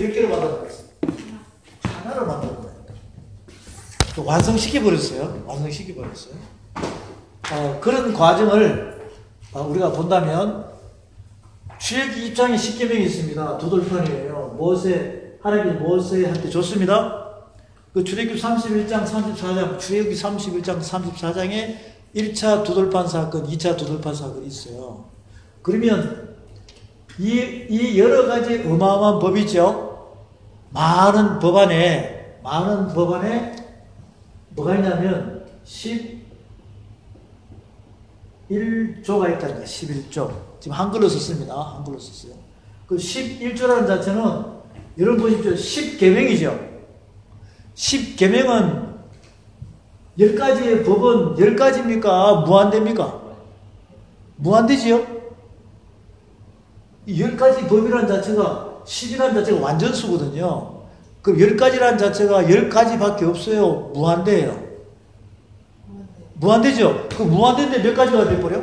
몇 개로 만들어놨어요? 하나로 만들어놨어요. 완성시켜버렸어요. 완성시켜버렸어요. 그런 과정을 우리가 본다면 출애굽기 20장에 10계명이 있습니다. 두 돌판이에요. 하나님께서 모세한테 줬습니다. 그 출애굽기 31장, 34장, 출애굽기 31장, 34장에 1차 두돌판 사건, 2차 두돌판 사건이 있어요. 그러면 이 여러 가지 어마어마한 법이죠. 많은 법안에 뭐가 있냐면 11조가 있다는 거예요. 11조. 지금 한글로 썼습니다. 한글로 썼어요. 그 11조라는 자체는 여러분 보십시오. 10계명이죠. 10계명은 10가지의 법은 10가지입니까? 무한대입니까? 무한대지요? 이 10가지 법이라는 자체가 10이라는 자체가 완전수거든요. 그럼 10가지라는 자체가 10가지밖에 없어요. 무한대예요. 무한대죠? 그 무한대인데 몇 가지가 돼버려?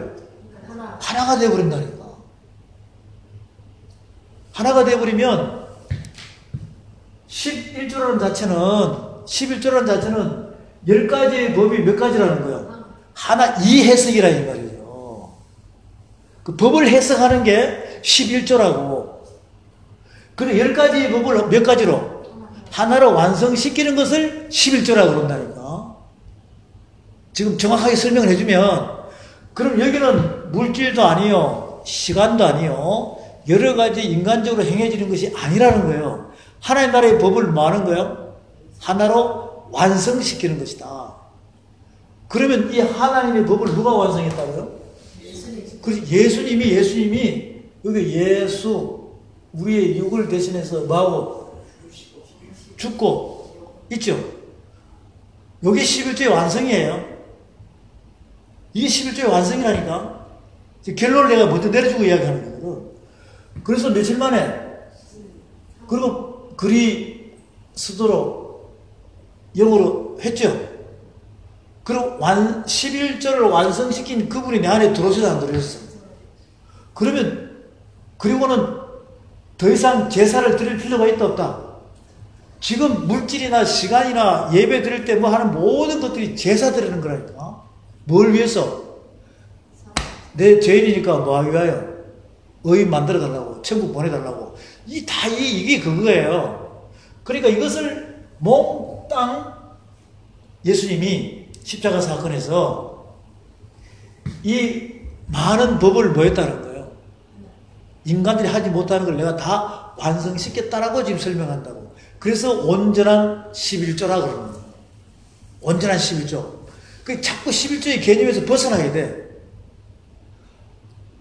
하나가 돼버린다니까. 하나가 돼버리면 11조라는 자체는 10가지의 법이 몇 가지라는 거예요? 하나, 이해석이라 이 말이에요. 그 법을 해석하는 게 11조라고. 그래, 10가지의 법을 몇 가지로? 하나로 완성시키는 것을 11조라고 그런다니까. 지금 정확하게 설명을 해주면, 그럼 여기는 물질도 아니요, 시간도 아니요, 여러 가지 인간적으로 행해지는 것이 아니라는 거예요. 하나님 나라의 법을 뭐 하는 거예요? 하나로 완성시키는 것이다. 그러면 이 하나님의 법을 누가 완성했다고요? 예수님이 여기 우리의 육을 대신해서 뭐하고 죽고 있죠. 여기 11조의 완성이에요. 이게 11조의 완성이라니까. 결론을 내가 먼저 내려주고 이야기하는 거거든. 그래서 며칠 만에 그리고 그리스도로 영어로 했죠. 그리고 11절을 완성시킨 그분이 내 안에 들어오셔서 안 들어오셨어. 그리고는 더 이상 제사를 드릴 필요가 있다 없다. 지금 물질이나 시간이나 예배 드릴 때 뭐 하는 모든 것들이 제사 드리는 거라니까. 뭘 위해서? 내 죄인이니까 뭐 하기 위하여? 의인 만들어 달라고, 천국 보내달라고. 이게 그거예요. 그러니까 이것을 몽땅 예수님이 십자가 사건에서 이 많은 법을 뭐 했다는 거예요? 인간들이 하지 못하는 걸 내가 다 완성시켰다라고 지금 설명한다고. 그래서 온전한 11조라고 그러는 거예요. 온전한 11조. 자꾸 11조의 개념에서 벗어나야 돼.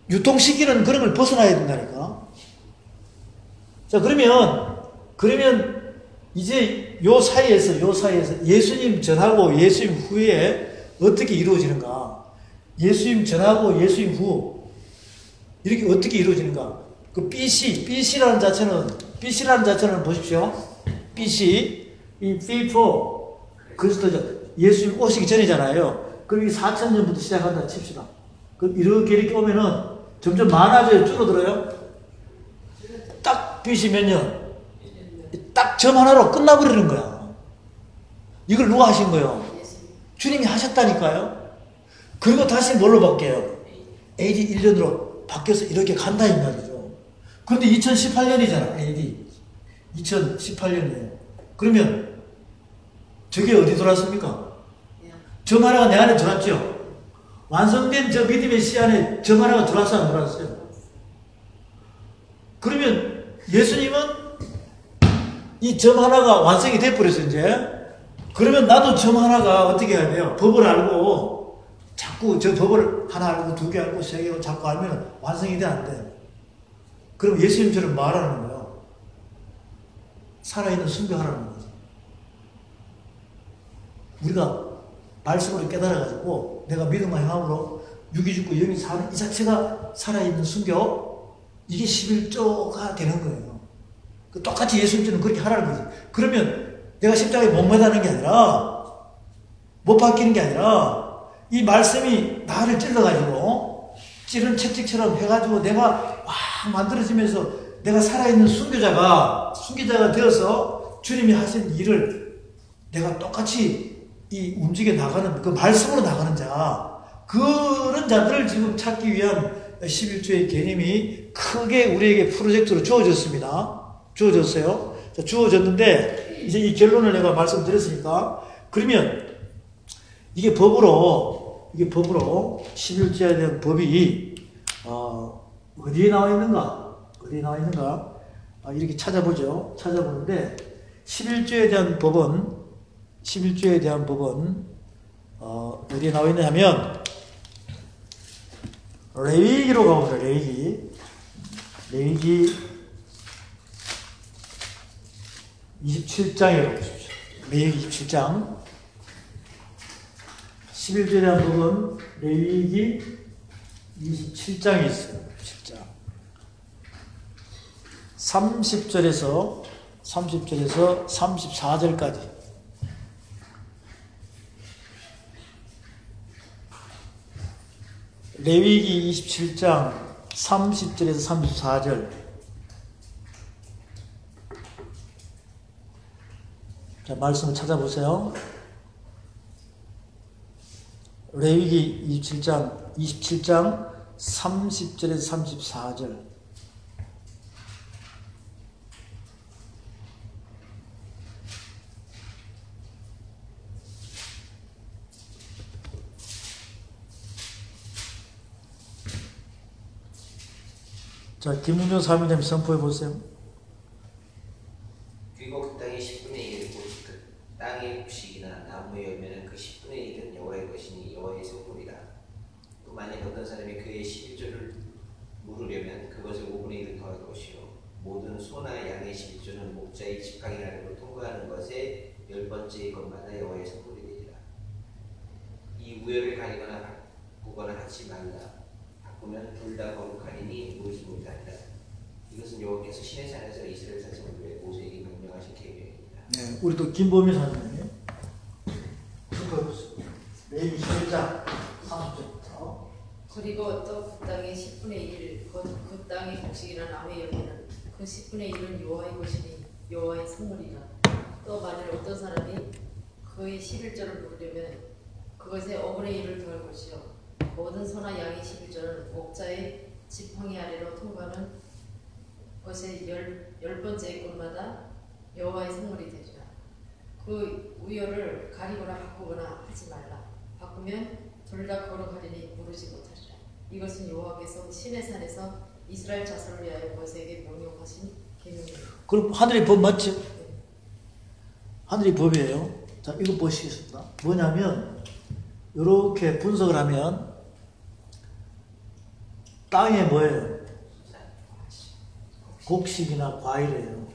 유통시키는 그런 걸 벗어나야 된다니까. 자, 그러면 이제 요 사이에서 예수님 전하고 예수님 후에 어떻게 이루어지는가? 예수님 전하고 예수님 후 이렇게 어떻게 이루어지는가? 그 BC라는 자체는 보십시오. BC, 이 before 그리스도죠. 예수님 오시기 전이잖아요. 그럼 이 4,000년부터 시작한다 칩시다. 그럼 이렇게 오면은 점점 많아져요? 줄어들어요? 딱 BC 몇 년? 딱 점 하나로 끝나버리는 거야. 이걸 누가 하신 거예요? 주님이 하셨다니까요. 그리고 다시 뭘로 바뀌어요? AD 1년으로 바뀌어서 이렇게 간다 이 말이죠. 그런데 2018년이잖아. AD 2018년이에요. 그러면 저게 어디 들어왔습니까? 점 하나가 내 안에 들어왔죠. 완성된 저 믿음의 씨 안에 점 하나가 들어왔어요, 안 들어왔어요? 그러면 예수님은 이 점 하나가 완성이 돼버렸어요, 이제. 그러면 나도 점 하나가 어떻게 해야 돼요? 법을 알고, 자꾸 저 법을 하나 알고, 두 개 알고, 세 개 알고, 자꾸 알면 완성이 돼, 안 돼? 그럼 예수님처럼 말하는 거예요. 살아있는 순교하라는 거죠. 우리가 말씀으로 깨달아가지고, 내가 믿음과 행함으로 육이 죽고 영이 사는 이 자체가 살아있는 순교, 이게 11조가 되는 거예요. 똑같이 예수님처럼 그렇게 하라는 거지. 그러면 내가 십자가에 못 매다는 게 아니라, 못 바뀌는 게 아니라, 이 말씀이 나를 찔러가지고, 찌른 채찍처럼 해가지고 내가 막 만들어지면서 내가 살아있는 순교자가 되어서 주님이 하신 일을 내가 똑같이 움직여 나가는, 그 말씀으로 나가는 자, 그런 자들을 지금 찾기 위한 11조의 개념이 크게 우리에게 프로젝트로 주어졌습니다. 주어졌어요. 자, 주어졌는데, 이제 이 결론을 내가 말씀드렸으니까, 그러면 이게 법으로 11조에 대한 법이 어디에 나와 있는가? 이렇게 찾아보는데 11조에 대한 법은 어디에 나와 있냐 하면 레위기로 가봅니다. 레위기 27장에 가보십시오. 레위기 27장 11조에 대한 법은 레위기 27장에 있어요. 27장 30절에서 34절까지. 레위기 27장 30절에서 34절. 자, 말씀을 찾아보세요. 레위기 27장 30절에서 34절. 자, 김문효 사무장님 선포해 보세요. 그리고 그 땅의 10분의 1을 곧 그 땅의 곡식이나 나무의 열매는 그 10분의 1은 여호와의 것이니 여호와의 소굴이라. 또 만약 어떤 사람이 그의 11조를 물으려면 그것을 5분의 1을 더할 것이요 모든 소나 양의 11조는 목자의 지팡이라로 통과하는 것에 10번째의 것마다 여호와의 소굴이 되리라. 이 우열을 가리거나 바꾸거나 하지 말라. 보면 둘 다 거룩하리니 무릇이 못하리라. 이것은 여호와께서 시내 산에서 이스라엘 자손을 위해 모세에게 명령하신 계명입니다. 네, 우리도 김보미 사장님 레위기 11장 30절부터. 그리고 또 그 땅의 10분의 1, 그 땅의 곡식이나 나무의 열매는 그 10분의 1은 여호와의 것이니 여호와의 선물이라. 또 만일 어떤 사람이 그의 11조를 물으려면 그것에 5분의 1을 더할 것이요 모든 소나 양의 11조는 목자의 지팡이 아래로 통과하는 것의 10번째 곳마다 여호와의 선물이 되리라. 그 우열을 가리거나 바꾸거나 하지 말라. 바꾸면 둘 다 거룩하리니 무르지 못하리라. 이것은 여호와께서 시내산에서 이스라엘 자손을 위하여 모세에게 명령하신 계명이라. 그럼 하늘의 법 맞죠? 네. 하늘의 법이에요. 자, 이거 보시겠습니다. 뭐냐면 이렇게 분석을 하면 땅에 뭐예요? 곡식이나 과일이에요.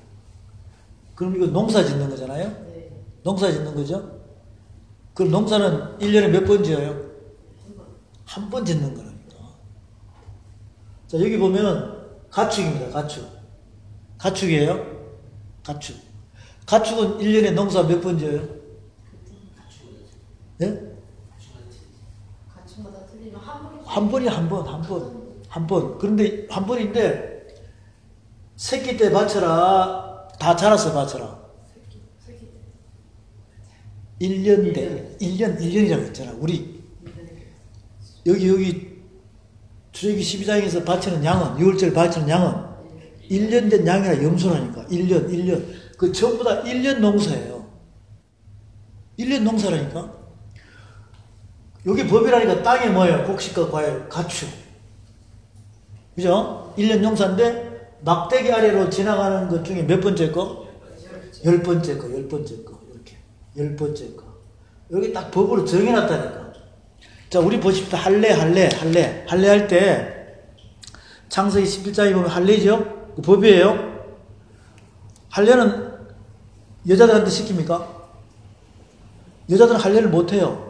그럼 이거 농사 짓는 거잖아요? 네. 농사 짓는 거죠? 그럼 농사는 1년에 몇 번 지어요? 한 번 짓는 거랍니다. 자, 여기 보면 가축입니다. 가축이에요? 가축은 1년에 농사 몇 번 지어요? 네? 가축마다 틀리면 한 번. 그런데 한 번인데 새끼 때 바쳐라. 다 자라서 바쳐라. 1년이라고 했잖아. 우리 여기 출애굽기 12장에서 바치는 양은 6월절 바치는 양은 1년 된 양이라 염소라니까. 1년. 그 전부 다 1년 농사예요. 1년 농사라니까. 여기 법이라니까 땅에 뭐예요? 곡식과 과일, 가축. 그죠? 1년 농사인데 막대기 아래로 지나가는 것 중에 몇 번째 거? 10번째 거. 이렇게. 10번째 거. 여기 딱 법으로 정해놨다니까. 자, 우리 보십시오. 할례 할 때 창세기 11장에 보면 할례죠? 그 법이에요. 할례는 여자들한테 시킵니까? 여자들은 할례를 못해요.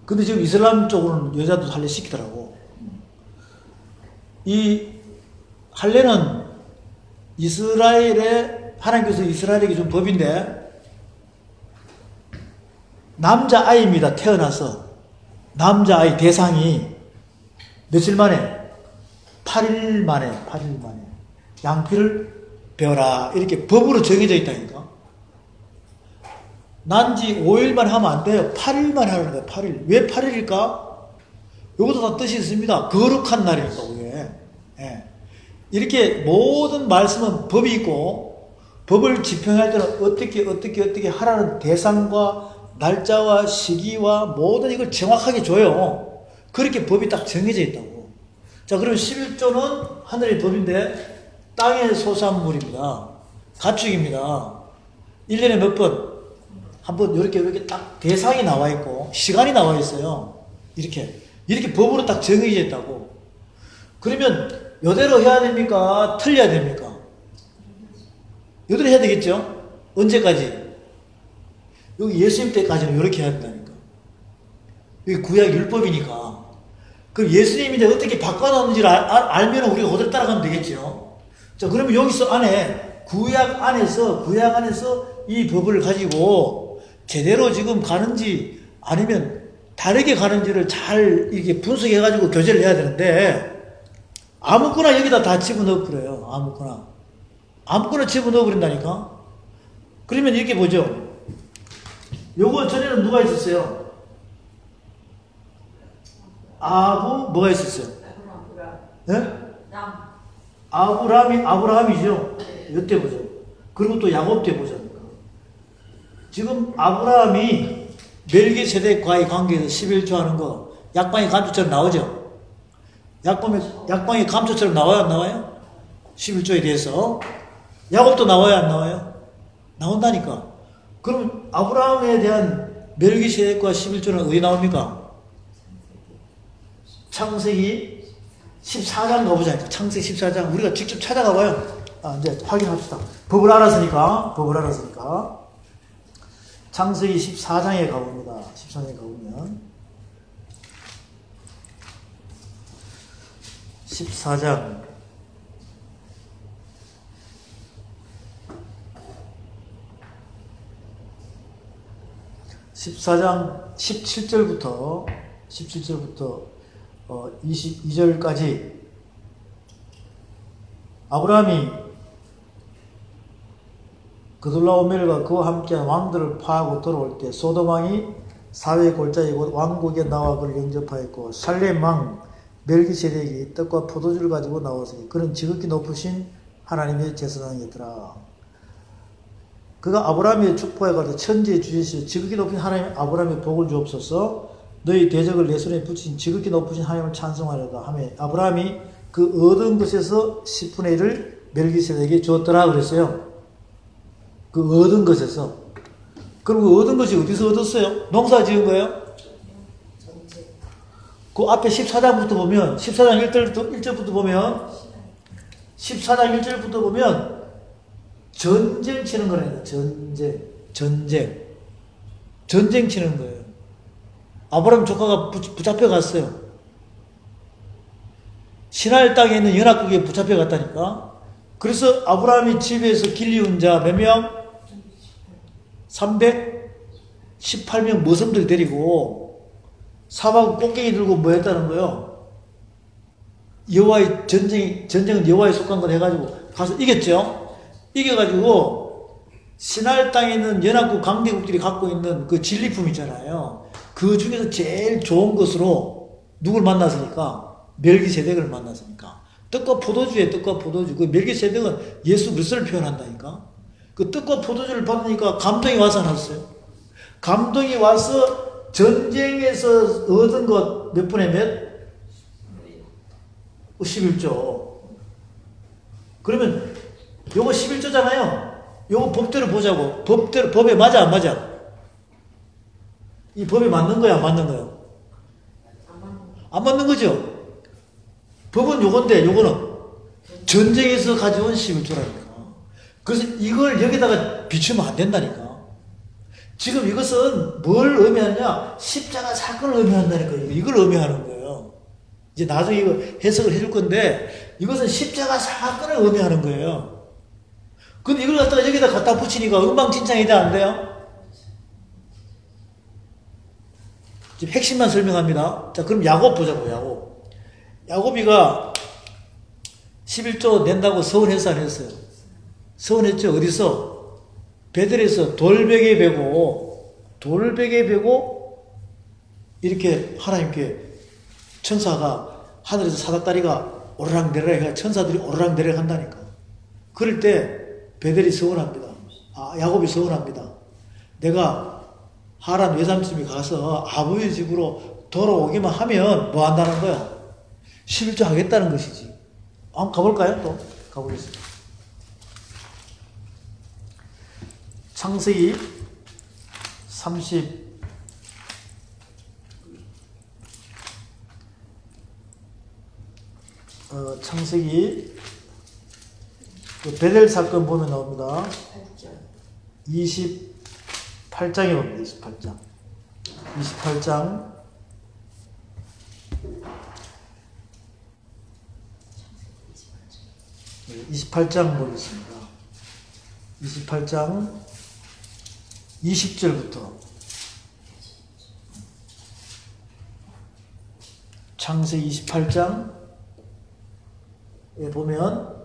근데 지금 이슬람 쪽으로는 여자도 할례 시키더라고. 이 할례는 하나님께서 이스라엘에게 준 법인데, 남자아이입니다. 태어나서. 남자아이 대상이 며칠 만에? 8일 만에 양피를 베어라. 이렇게 법으로 정해져 있다니까. 난지 5일만 하면 안 돼요. 8일만 하는 거예요. 8일. 왜 8일일까? 이것도 다 뜻이 있습니다. 거룩한 날이니까, 그게. 예. 이렇게 모든 말씀은 법이 있고, 법을 집행할 때는 어떻게 하라는 대상과 날짜와 시기와 모든 이걸 정확하게 줘요. 그렇게 법이 딱 정해져 있다고. 자, 그럼 11조는 하늘의 법인데, 땅의 소산물입니다. 가축입니다. 1년에 몇 번? 한 번, 이렇게 딱 대상이 나와 있고, 시간이 나와 있어요. 이렇게 법으로 딱 정해져 있다고. 그러면, 이대로 해야 됩니까? 틀려야 됩니까? 이대로 해야 되겠죠? 언제까지? 여기 예수님 때까지는 이렇게 해야 된다니까. 여기 구약 율법이니까. 그럼 예수님이 이제 어떻게 바꿔놨는지를 알면 우리가 그대로 따라가면 되겠죠. 자, 그러면 여기서 구약 안에서 이 법을 가지고 제대로 지금 가는지 아니면 다르게 가는지를 잘 이렇게 분석해가지고 교제를 해야 되는데, 아무거나 여기다 다 집어넣어버려요. 아무거나 집어넣어버린다니까? 그러면 이렇게 보죠. 요거 전에는 누가 있었어요? 뭐가 있었어요? 예? 아브라함이죠. 이때 보죠. 그리고 또 야곱 때 보죠. 지금 아브라함이 멜기세덱과의 관계에서 11조 하는 거 약방의 감초처럼 나오죠. 약방의 감초처럼 나와요, 안 나와요? 11조에 대해서. 야곱도 나와요, 안 나와요? 나온다니까. 그럼 아브라함에 대한 멜기세덱과 11조는 어디 나옵니까? 창세기 14장 가보자. 창세기 14장. 우리가 직접 찾아가봐요. 이제 확인합시다. 법을 알았으니까. 창세기 14장에 가봅니다. 14장에 가보면. 14장. 14장 17절부터 22절까지 아브라함이 그돌라오멜과 그와 함께한 왕들을 파하고 돌아올 때 소돔 왕이 사회 골짜기 곧 왕국에 나와 그를 영접하였고 살렘 왕 멜기세덱이 떡과 포도주를 가지고 나왔으니 그는 지극히 높으신 하나님의 제사장이더라. 그가 아브라함의 축복에 가서 천지의 주제시여 지극히 높은 하나님 아브라함의 복을 주옵소서. 너희 대적을 내 손에 붙이신 지극히 높으신 하나님을 찬송하려다 하며 아브라함이 그 얻은 것에서 10분의 1을 멜기세덱에게 주었더라 그랬어요. 그 얻은 것에서. 그럼 그 얻은 것이 어디서 얻었어요? 농사 지은 거예요? 그 앞에 14장부터 보면 14장 1절부터 보면 14장 1절부터 보면 전쟁 치는 거라니까. 전쟁 치는 거예요. 아브라함 조카가 붙잡혀 갔어요. 시나일 땅에 있는 연합국에 붙잡혀 갔다니까. 그래서 아브라함이 집에서 길리운 자 몇 명? 318명 머슴들 데리고 사막 꽃갱이 들고 뭐 했다는 거요? 여호와의 전쟁은 여호와에 속한 걸 해가지고 가서 이겼죠? 이겨가지고 시나일 땅에 있는 연합국 강대국들이 갖고 있는 그 진리품 있잖아요. 그 중에서 제일 좋은 것으로 누굴 만났으니까? 멜기세덱을 만났으니까. 떡과 포도주에 떡과 포도주. 그 멜기세덱은 예수 그리스도를 표현한다니까. 그 떡과 포도주를 받으니까 감동이 와서 났어요. 감동이 와서 전쟁에서 얻은 것 몇 분의 몇? 11조. 그러면 요거 11조잖아요. 요거 법대로 보자고. 법에 맞아 안 맞아? 이 법에 맞는 거야 안 맞는 거야? 안 맞는 거죠. 법은 요건데 요거는 전쟁에서 가져온 11조라니까. 그래서 이걸 여기다가 비추면 안 된다니까. 지금 이것은 뭘 의미하느냐? 십자가 사건을 의미한다니까. 이걸 의미하는 거예요. 이제 나중에 이거 해석을 해줄 건데 이것은 십자가 사건을 의미하는 거예요. 근데 이걸 갖다가 여기다 갖다 붙이니까 엉망진창이 돼 안 돼요? 지금 핵심만 설명합니다. 자, 그럼 야곱 보자고, 야곱. 야곱이가 11조 낸다고 서운했어, 안 했어요? 서운했죠? 어디서? 베들에서 돌베개 베고, 이렇게 하나님께 천사가, 하늘에서 사닥다리가 오르락내리락 해가 천사들이 오르락내리락 한다니까. 그럴 때 베델이 서운합니다. 야곱이 서운합니다. 내가 하란 외삼촌이 가서 아버지 집으로 돌아오기만 하면 뭐 한다는 거야? 11조 하겠다는 것이지. 한번 가볼까요? 또 가보겠습니다. 창세기 30 창세기 베델 사건 보면 나옵니다. 28장에 봅니다. 28장 28장 보겠습니다. 28장 20절부터 창세기 28장 보면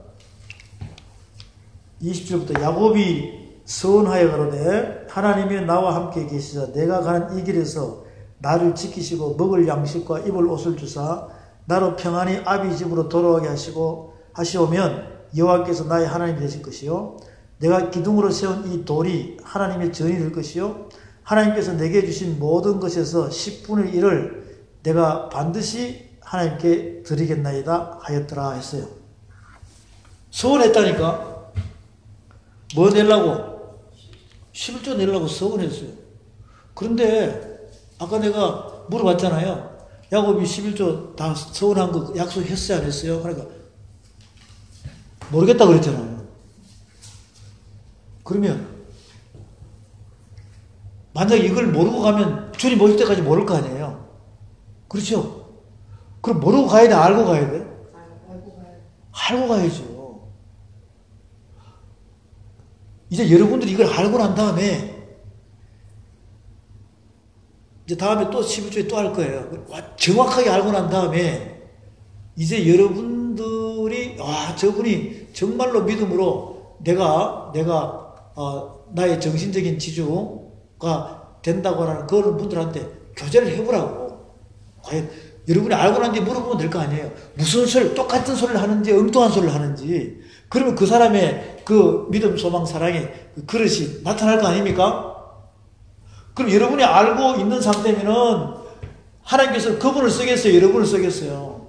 20절부터 야곱이 서운하여 가로되 하나님이 나와 함께 계시자 내가 가는 이 길에서 나를 지키시고 먹을 양식과 입을 옷을 주사 나로 평안히 아비 집으로 돌아오게 하시오면 여호와께서 나의 하나님이 되실 것이요 내가 기둥으로 세운 이 돌이 하나님의 전이 될 것이요 하나님께서 내게 주신 모든 것에서 10분의 1을 내가 반드시 하나님께 드리겠나이다 하였더라 했어요. 서운했다니까. 뭐 내려고? 11조 내려고 서운했어요. 그런데 아까 내가 물어봤잖아요. 야곱이 11조 다 서운한 거 약속했어요, 안 했어요? 그러니까 모르겠다 그랬잖아요. 그러면 만약 이걸 모르고 가면 주님 오실 때까지 모를 거 아니에요. 그렇죠? 그럼 모르고 가야 돼? 알고 가야 돼? 알고 가야죠. 이제 여러분들이 이걸 알고 난 다음에 이제 다음에 또 11조에 또 할 거예요. 정확하게 알고 난 다음에 이제 여러분들이 저분이 정말로 믿음으로 내가 나의 정신적인 지주가 된다고 하는 그런 분들한테 교제를 해보라고. 과연 여러분이 알고 난 뒤에 물어보면 될 거 아니에요. 무슨 소리, 똑같은 소리를 하는지 엉뚱한 소리를 하는지. 그러면 그 사람의 그 믿음, 소망, 사랑의 그 그릇이 나타날 거 아닙니까? 그럼 여러분이 알고 있는 상태면은 하나님께서 그분을 쓰겠어요? 여러분을 쓰겠어요?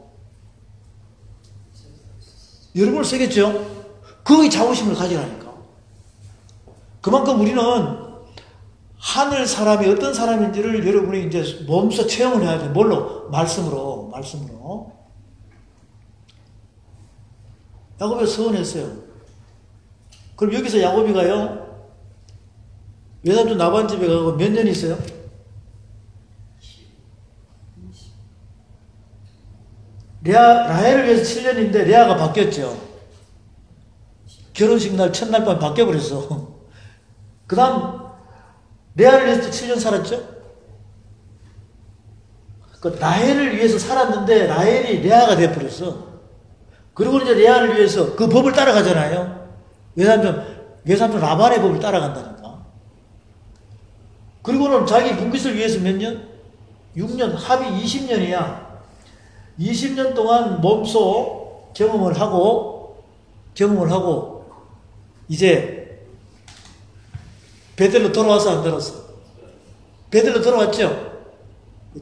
여러분을 쓰겠죠? 거기 자부심을 가지라니까. 그만큼 우리는 하늘 사람이 어떤 사람인지를 여러분이 이제 몸소 체험을 해야 돼. 뭘로? 말씀으로. 야곱이 서운했어요. 그럼 여기서 야곱이가요, 외삼촌 라반 집에 가고 몇 년 있어요? 라헬을 위해서 7년인데 레아가 바뀌었죠. 결혼식 날 첫날 밤 바뀌어버렸어. 그 다음 레아를 위해서 7년 살았죠. 그 라헬을 위해서 살았는데 라헬이 레아가 돼버렸어. 그리고 이제 레아를 위해서 그 법을 따라가잖아요. 외삼촌 라반의 법을 따라간다니까. 그리고는 자기 분깃을 위해서 몇 년? 6년, 합의 20년이야. 20년 동안 몸소 경험을 하고 이제 베델로 돌아와서 안 들었어. 베델로 돌아왔죠.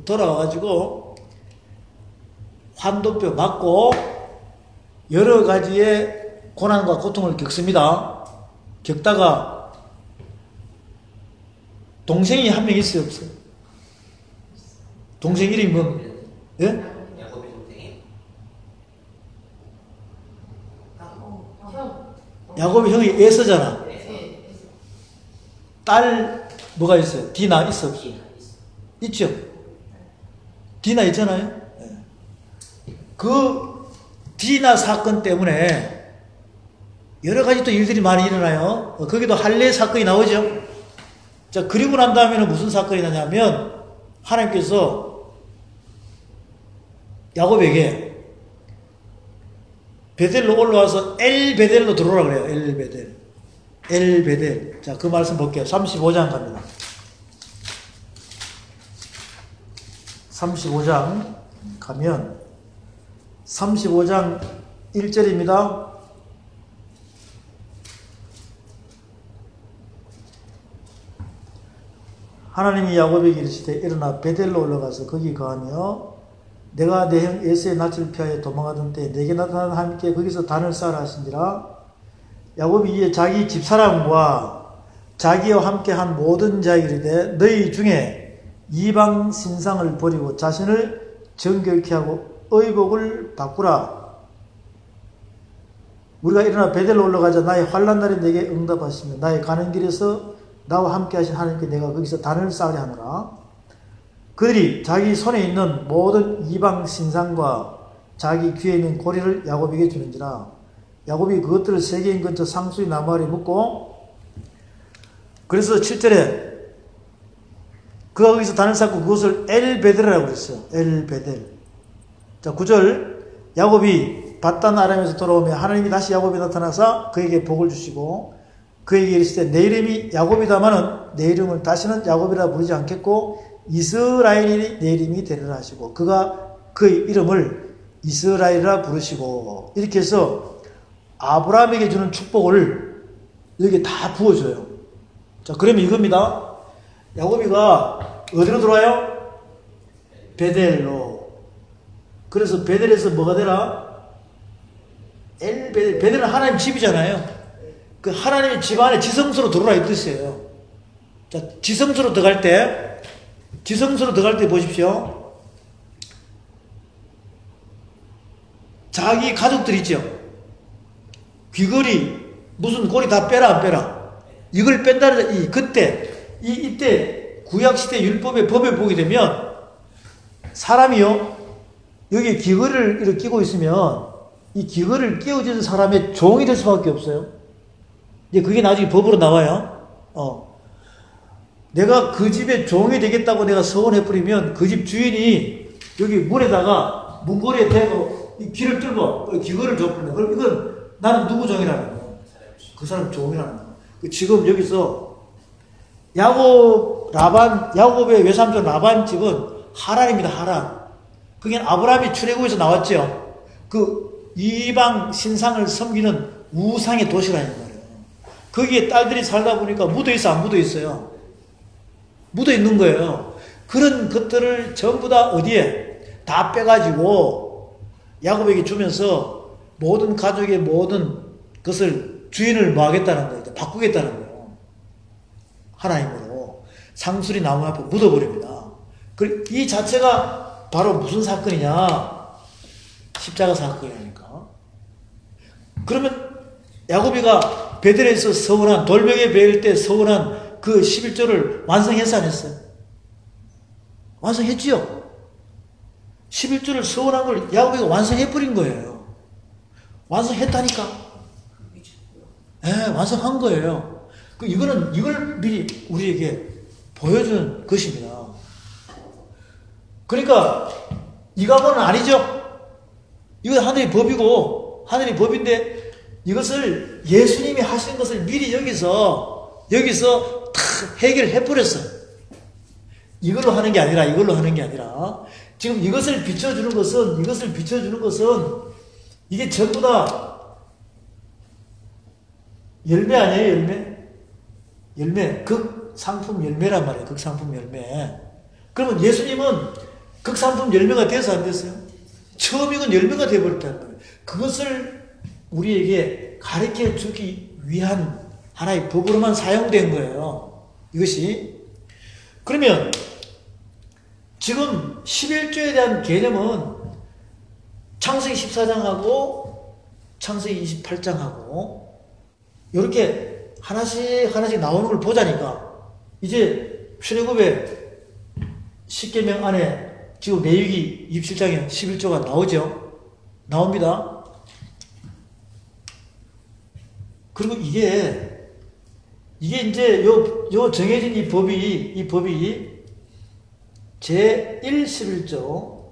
돌아와가지고 환도뼈 맞고 여러 가지의 고난과 고통을 겪습니다. 겪다가 동생이 한 명 있어요, 없어요? 동생 이름이 뭐? 예? 야곱의 동생이? 야곱의 형이 에서잖아. 딸 뭐가 있어요? 디나 있어, 없어요? 있죠? 디나 있잖아요. 그 디나 사건 때문에 여러 가지 또 일들이 많이 일어나요. 거기도 할례 사건이 나오죠. 자, 그리고 난 다음에는 무슨 사건이 나냐면 하나님께서 야곱에게 베델로 올라와서 엘 베델로 들어오라 그래요. 엘 베델. 엘 베델. 자, 그 말씀 볼게요. 35장 갑니다. 35장 가면 35장 1절입니다. 하나님이 야곱에게 이르시되 일어나 베델로 올라가서 거기 거하며 내가 내 형 에서의 낯을 피하여 도망하던 때 내게 나타난 하나님께 거기서 단을 쌓으라 하신지라. 야곱이 이에 자기 집사람과 자기와 함께 한 모든 자에게 이르되 너희 중에 이방 신상을 버리고 자신을 정결케 하고 의복을 바꾸라. 우리가 일어나 베델로 올라가자. 나의 환난 날에 내게 응답하시며 나의 가는 길에서 나와 함께 하신 하나님께 내가 거기서 단을 쌓으려 하노라. 그들이 자기 손에 있는 모든 이방 신상과 자기 귀에 있는 고리를 야곱에게 주는지라. 야곱이 그것들을 세계인 근처 상수리 나무 아래 묻고, 그래서 7절에 그가 거기서 단을 쌓고 그것을 엘베델이라고 그랬어요. 엘베델. 자, 9절 야곱이 밧단 아람에서 돌아오며 하나님이 다시 야곱에 나타나서 그에게 복을 주시고 그에게 이르시되 내 이름이 야곱이다마는 내 이름을 다시는 야곱이라 부르지 않겠고 이스라엘이 내 이름이 되리라 하시고 그가 그의 이름을 이스라엘이라 부르시고, 이렇게 해서 아브라함에게 주는 축복을 여기 다 부어줘요. 자, 그러면 이겁니다. 야곱이가 어디로 들어와요? 베델로. 그래서 베델에서 뭐가 되라? 엘베델. 베델은 하나님 집이잖아요. 그 하나님의 집 안에 지성소로 들어오라 이 뜻이에요. 자, 지성소로 들어갈 때 보십시오. 자기 가족들 있죠. 귀걸이, 무슨 고리 다 빼라 안 빼라. 이걸 뺀다는 이때 구약시대 율법의 법에 보게 되면 사람이요, 여기 귀걸이를 이렇게 끼고 있으면 이 귀걸이를 끼워주는 사람의 종이 될 수밖에 없어요. 이제 그게 나중에 법으로 나와요. 내가 그 집의 종이 되겠다고 내가 서원해버리면 그 집 주인이 여기 문에다가 문고리에 대고 이 귀를 뚫고 귀걸이를 줘버리네. 그럼 이건 나는 누구 종이라는 거야? 그 사람 종이라는 거야. 지금 여기서 야곱의 외삼촌 라반 집은 하란입니다. 하란. 그게 아브라함이 출애굽에서 나왔죠. 그 이방 신상을 섬기는 우상의 도시라는 거예요. 거기에 딸들이 살다 보니까 묻어있어 안 묻어있어요? 묻어있는 거예요. 그런 것들을 전부 다 어디에? 다 빼가지고 야곱에게 주면서 모든 가족의 모든 것을 주인을 뭐 하겠다는 거예요? 바꾸겠다는 거예요. 하나님으로. 상수리 나무 앞에 묻어버립니다. 이 자체가 바로 무슨 사건이냐? 십자가 사건이니까. 그러면 야곱이가 베델에서 서원한, 돌멩이에 베일 때 서원한 그 11조를 완성했어 안 했어요? 완성했지요. 11조를 서원한 걸 야곱이가 완성해버린 거예요. 완성했다니까. 네, 완성한 거예요. 이걸 미리 우리에게 보여주는 것입니다. 그러니까 이 가문은 아니죠. 이건 하늘의 법이고, 하늘의 법인데 이것을 예수님이 하신 것을 미리 여기서 다 해결해버렸어요. 이걸로 하는 게 아니라 지금 이것을 비춰주는 것은 이게 전부 다 열매 아니에요? 열매. 극상품 열매란 말이에요. 극상품 열매. 그러면 예수님은 극상품 열매가 돼서 안 됐어요? 처음이건 열매가 되어버렸다는 거예요. 그것을 우리에게 가르쳐 주기 위한 하나의 법으로만 사용된 거예요. 이것이. 그러면 지금 11조에 대한 개념은 창세기 14장하고 창세기 28장하고 이렇게 하나씩 나오는 걸 보자니까 이제 출애굽의 10계명 안에 지금 레위기 27장에 11조가 나오죠. 나옵니다. 그리고 이게 이제 요 정해진 이 법이 제1 11조,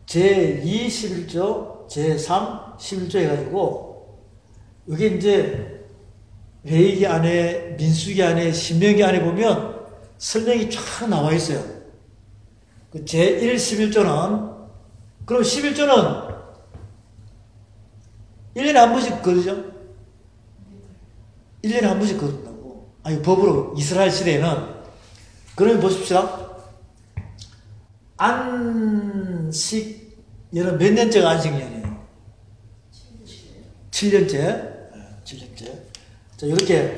제2 11조, 제3 11조 해가지고 이게 이제 레위기 안에 민수기 안에 신명기 안에 보면 설명이 쫙 나와 있어요. 그 제1 11조는 그럼 11조는 1년에 한 번씩 거두죠? 1년에 한 번씩 거둔다고. 아니 법으로 이스라엘 시대에는. 그러면 보십시다. 안식 얘는 몇 년째가 안식년이에요? 7년째. 7년째. 자, 이렇게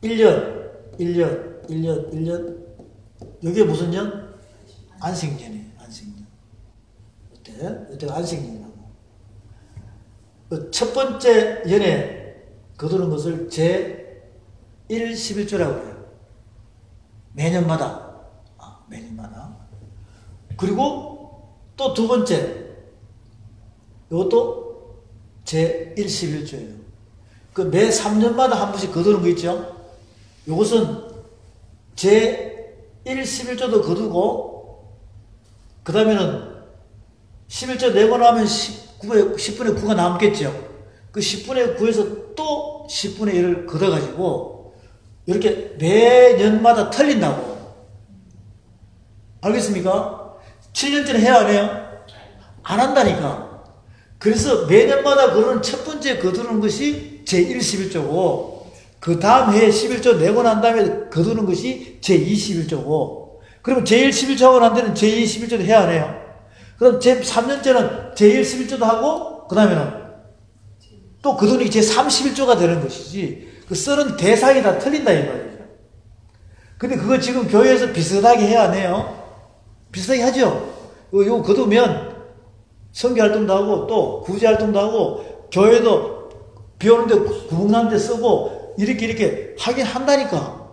1년, 1년, 1년, 1년. 이게 무슨 년? 안식년이에요. 안식년. 어때? 이때가 안식년이라고. 첫 번째 연에 거두는 것을 제1 11조라고 해요. 매년마다. 매년마다. 그리고 또 두 번째. 이것도 제1 11조예요. 그 매 3년마다 한 번씩 거두는 거 있죠? 이것은 제1 11조도 거두고, 그 다음에는 11조 내고 나면 10분의 9가 남겠죠? 그 10분의 9에서 또 10분의 1을 걷어가지고, 이렇게 매년마다 틀린다고. 알겠습니까? 7년째는 해야 안 해요? 안 한다니까. 그래서 매년마다 거두는 첫 번째 거두는 것이 제1 11조고, 그 다음 해에 11조 내고 난 다음에 거두는 것이 제2 11조고, 그러면 제1 11조하고 난 데는 제2 11조도 해야 안 해요? 그럼 제 3년째는 제1 11조도 하고, 그 다음에는 또 거두는 게 제3 11조가 되는 것이지, 그 쓰는 대상이 다 틀린다 이 말이죠. 근데 그거 지금 교회에서 비슷하게 해야 안 해요? 비슷하게 하죠? 이거 거두면 선교활동도 하고 또 구제활동도 하고 교회도 비 오는데 구멍 나는데 쓰고 이렇게 하긴 한다니까.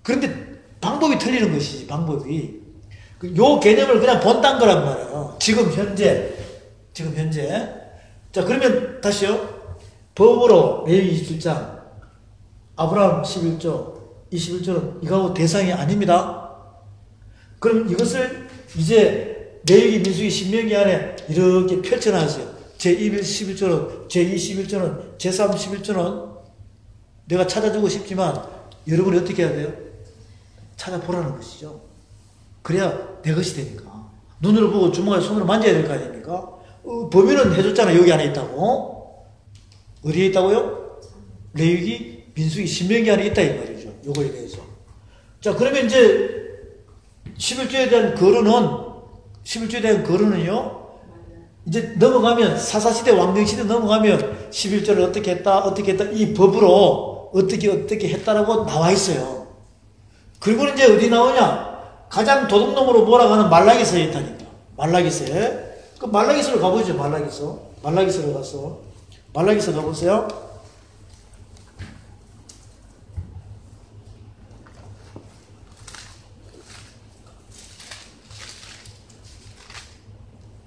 그런데 방법이 틀리는 것이지, 방법이. 요 개념을 그냥 본딴 거란 말이에요. 지금 현재. 자, 그러면 다시요. 법으로 레위기 27장, 아브라함 11조, 21조는 이거하고 대상이 아닙니다. 그럼 이것을 이제 레위기, 민수기, 신명기 안에 이렇게 펼쳐놨어요. 제1 11조는, 제2 11조는, 제3 11조는 내가 찾아주고 싶지만 여러분이 어떻게 해야 돼요? 찾아보라는 것이죠. 그래야 내 것이 되니까. 눈으로 보고 주먹에 손으로 만져야 될 거 아닙니까? 범인은 해줬잖아. 여기 안에 있다고. 어디에 있다고요? 레위기, 민수기, 신명기 안에 있다 이 말이죠. 요거에 대해서. 자, 그러면 이제 11조에 대한 거론은요, 이제 넘어가면, 사사시대, 왕정시대 넘어가면 11조를 어떻게 했다, 이 법으로 어떻게 했다라고 나와 있어요. 그리고는 이제 어디 나오냐? 가장 도둑놈으로 몰아가는 말라기서에 있다니까. 말라기서에. 그 말라기서로 가보죠, 말라기서. 말라기서로 가서. 말라기서 가보세요.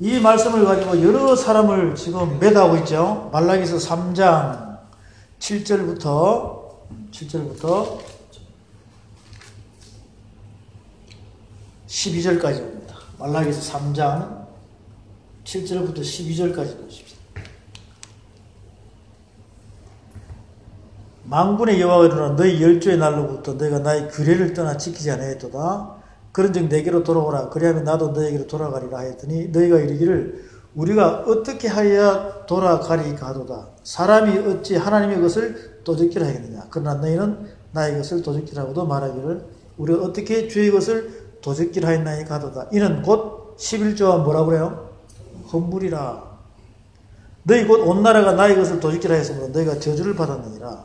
이 말씀을 가지고 여러 사람을 지금 매도하고 있죠. 말라기서 3장 7절부터 12절까지 옵니다. 말라기서 3장 7절부터 12절까지 보십시오. 만군의 여호와가 이르노라 너희 열조의 날로부터 너희가 나의 규례를 떠나 지키지 아니하였도다. 그런즉 내게로 돌아오라. 그리하면 나도 너에게로 돌아가리라 하였더니 너희가 이르기를 우리가 어떻게 하여야 돌아가리까 하도다. 사람이 어찌 하나님의 것을 도적질하 하겠느냐. 그러나 너희는 나의 것을 도적질하고도 말하기를 우리가 어떻게 주의 것을 도적질하였나이까 하도다. 이는 곧 11조와 뭐라고 그래요? 헌물이라. 너희 곧 온 나라가 나의 것을 도적질하였으므로 너희가 저주를 받았느니라.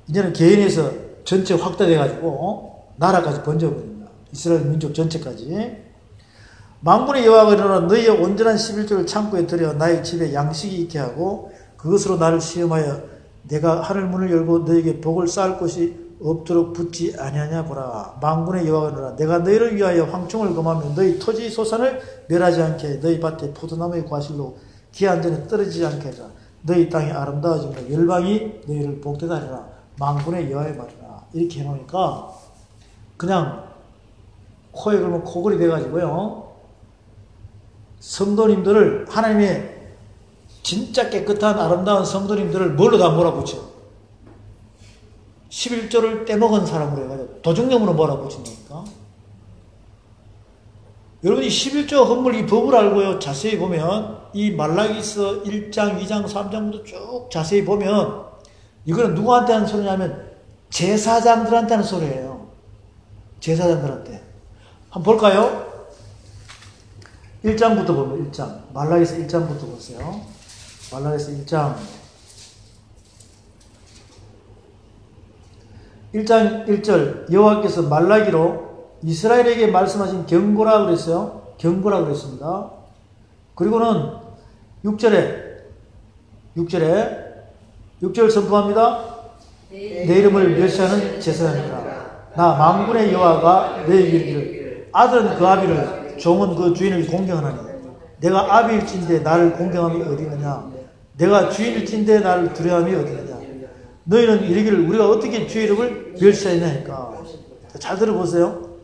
이제는 개인에서 전체 확대돼가지고 나라까지 번져버립니다. 이스라엘 민족 전체까지. 만군의 여호와가 이르노라 너희의 온전한 11조를 창고에 들여 나의 집에 양식이 있게 하고 그것으로 나를 시험하여 내가 하늘 문을 열고 너희에게 복을 쌓을 곳이 없도록 붙지 아니하냐 보라. 만군의 여호와가 이르노라 내가 너희를 위하여 황충을 금하며 너희 토지 소산을 멸하지 않게 해. 너희 밭에 포도나무의 과실로 기한 전에 떨어지지 않게 하자. 너희 땅이 아름다워지며 열방이 너희를 복되다 하리라. 만군의 여호와의 말이라. 이렇게 해놓으니까 그냥 코에 걸면 코골이 돼가지고요. 성도님들을 하나님의 진짜 깨끗한 아름다운 성도님들을 뭘로 다 몰아붙여? 11조를 떼먹은 사람으로 해가지고 도둑놈으로 몰아붙인다니까. 여러분이 11조 헌물 이 법을 알고요, 자세히 보면 이 말라기서 1장, 2장, 3장부터 쭉 자세히 보면 이거는 누구한테 하는 소리냐면 제사장들한테 하는 소리예요. 제사장들한테. 한번 볼까요? 1장부터 보면 1장. 말라기서 1장부터 보세요. 말라기서 1장. 1장 1절 여호와께서 말라기로 이스라엘에게 말씀하신 경고라고 그랬어요. 경고라고 그랬습니다. 그리고는 6절 선포합니다. 내 이름을 멸시하는 제사장이라. 나 만군의 여호와가 너에게 이르기를 아들은 그 아비를 종은 그 주인을 공경하나니 내가 아비일진데 나를 공경함이 어디느냐. 내가 주인일진데 나를 두려움이 어디느냐. 너희는 이르기를 우리가 어떻게 주의 이름을 멸시하냐 하니까. 잘 들어보세요.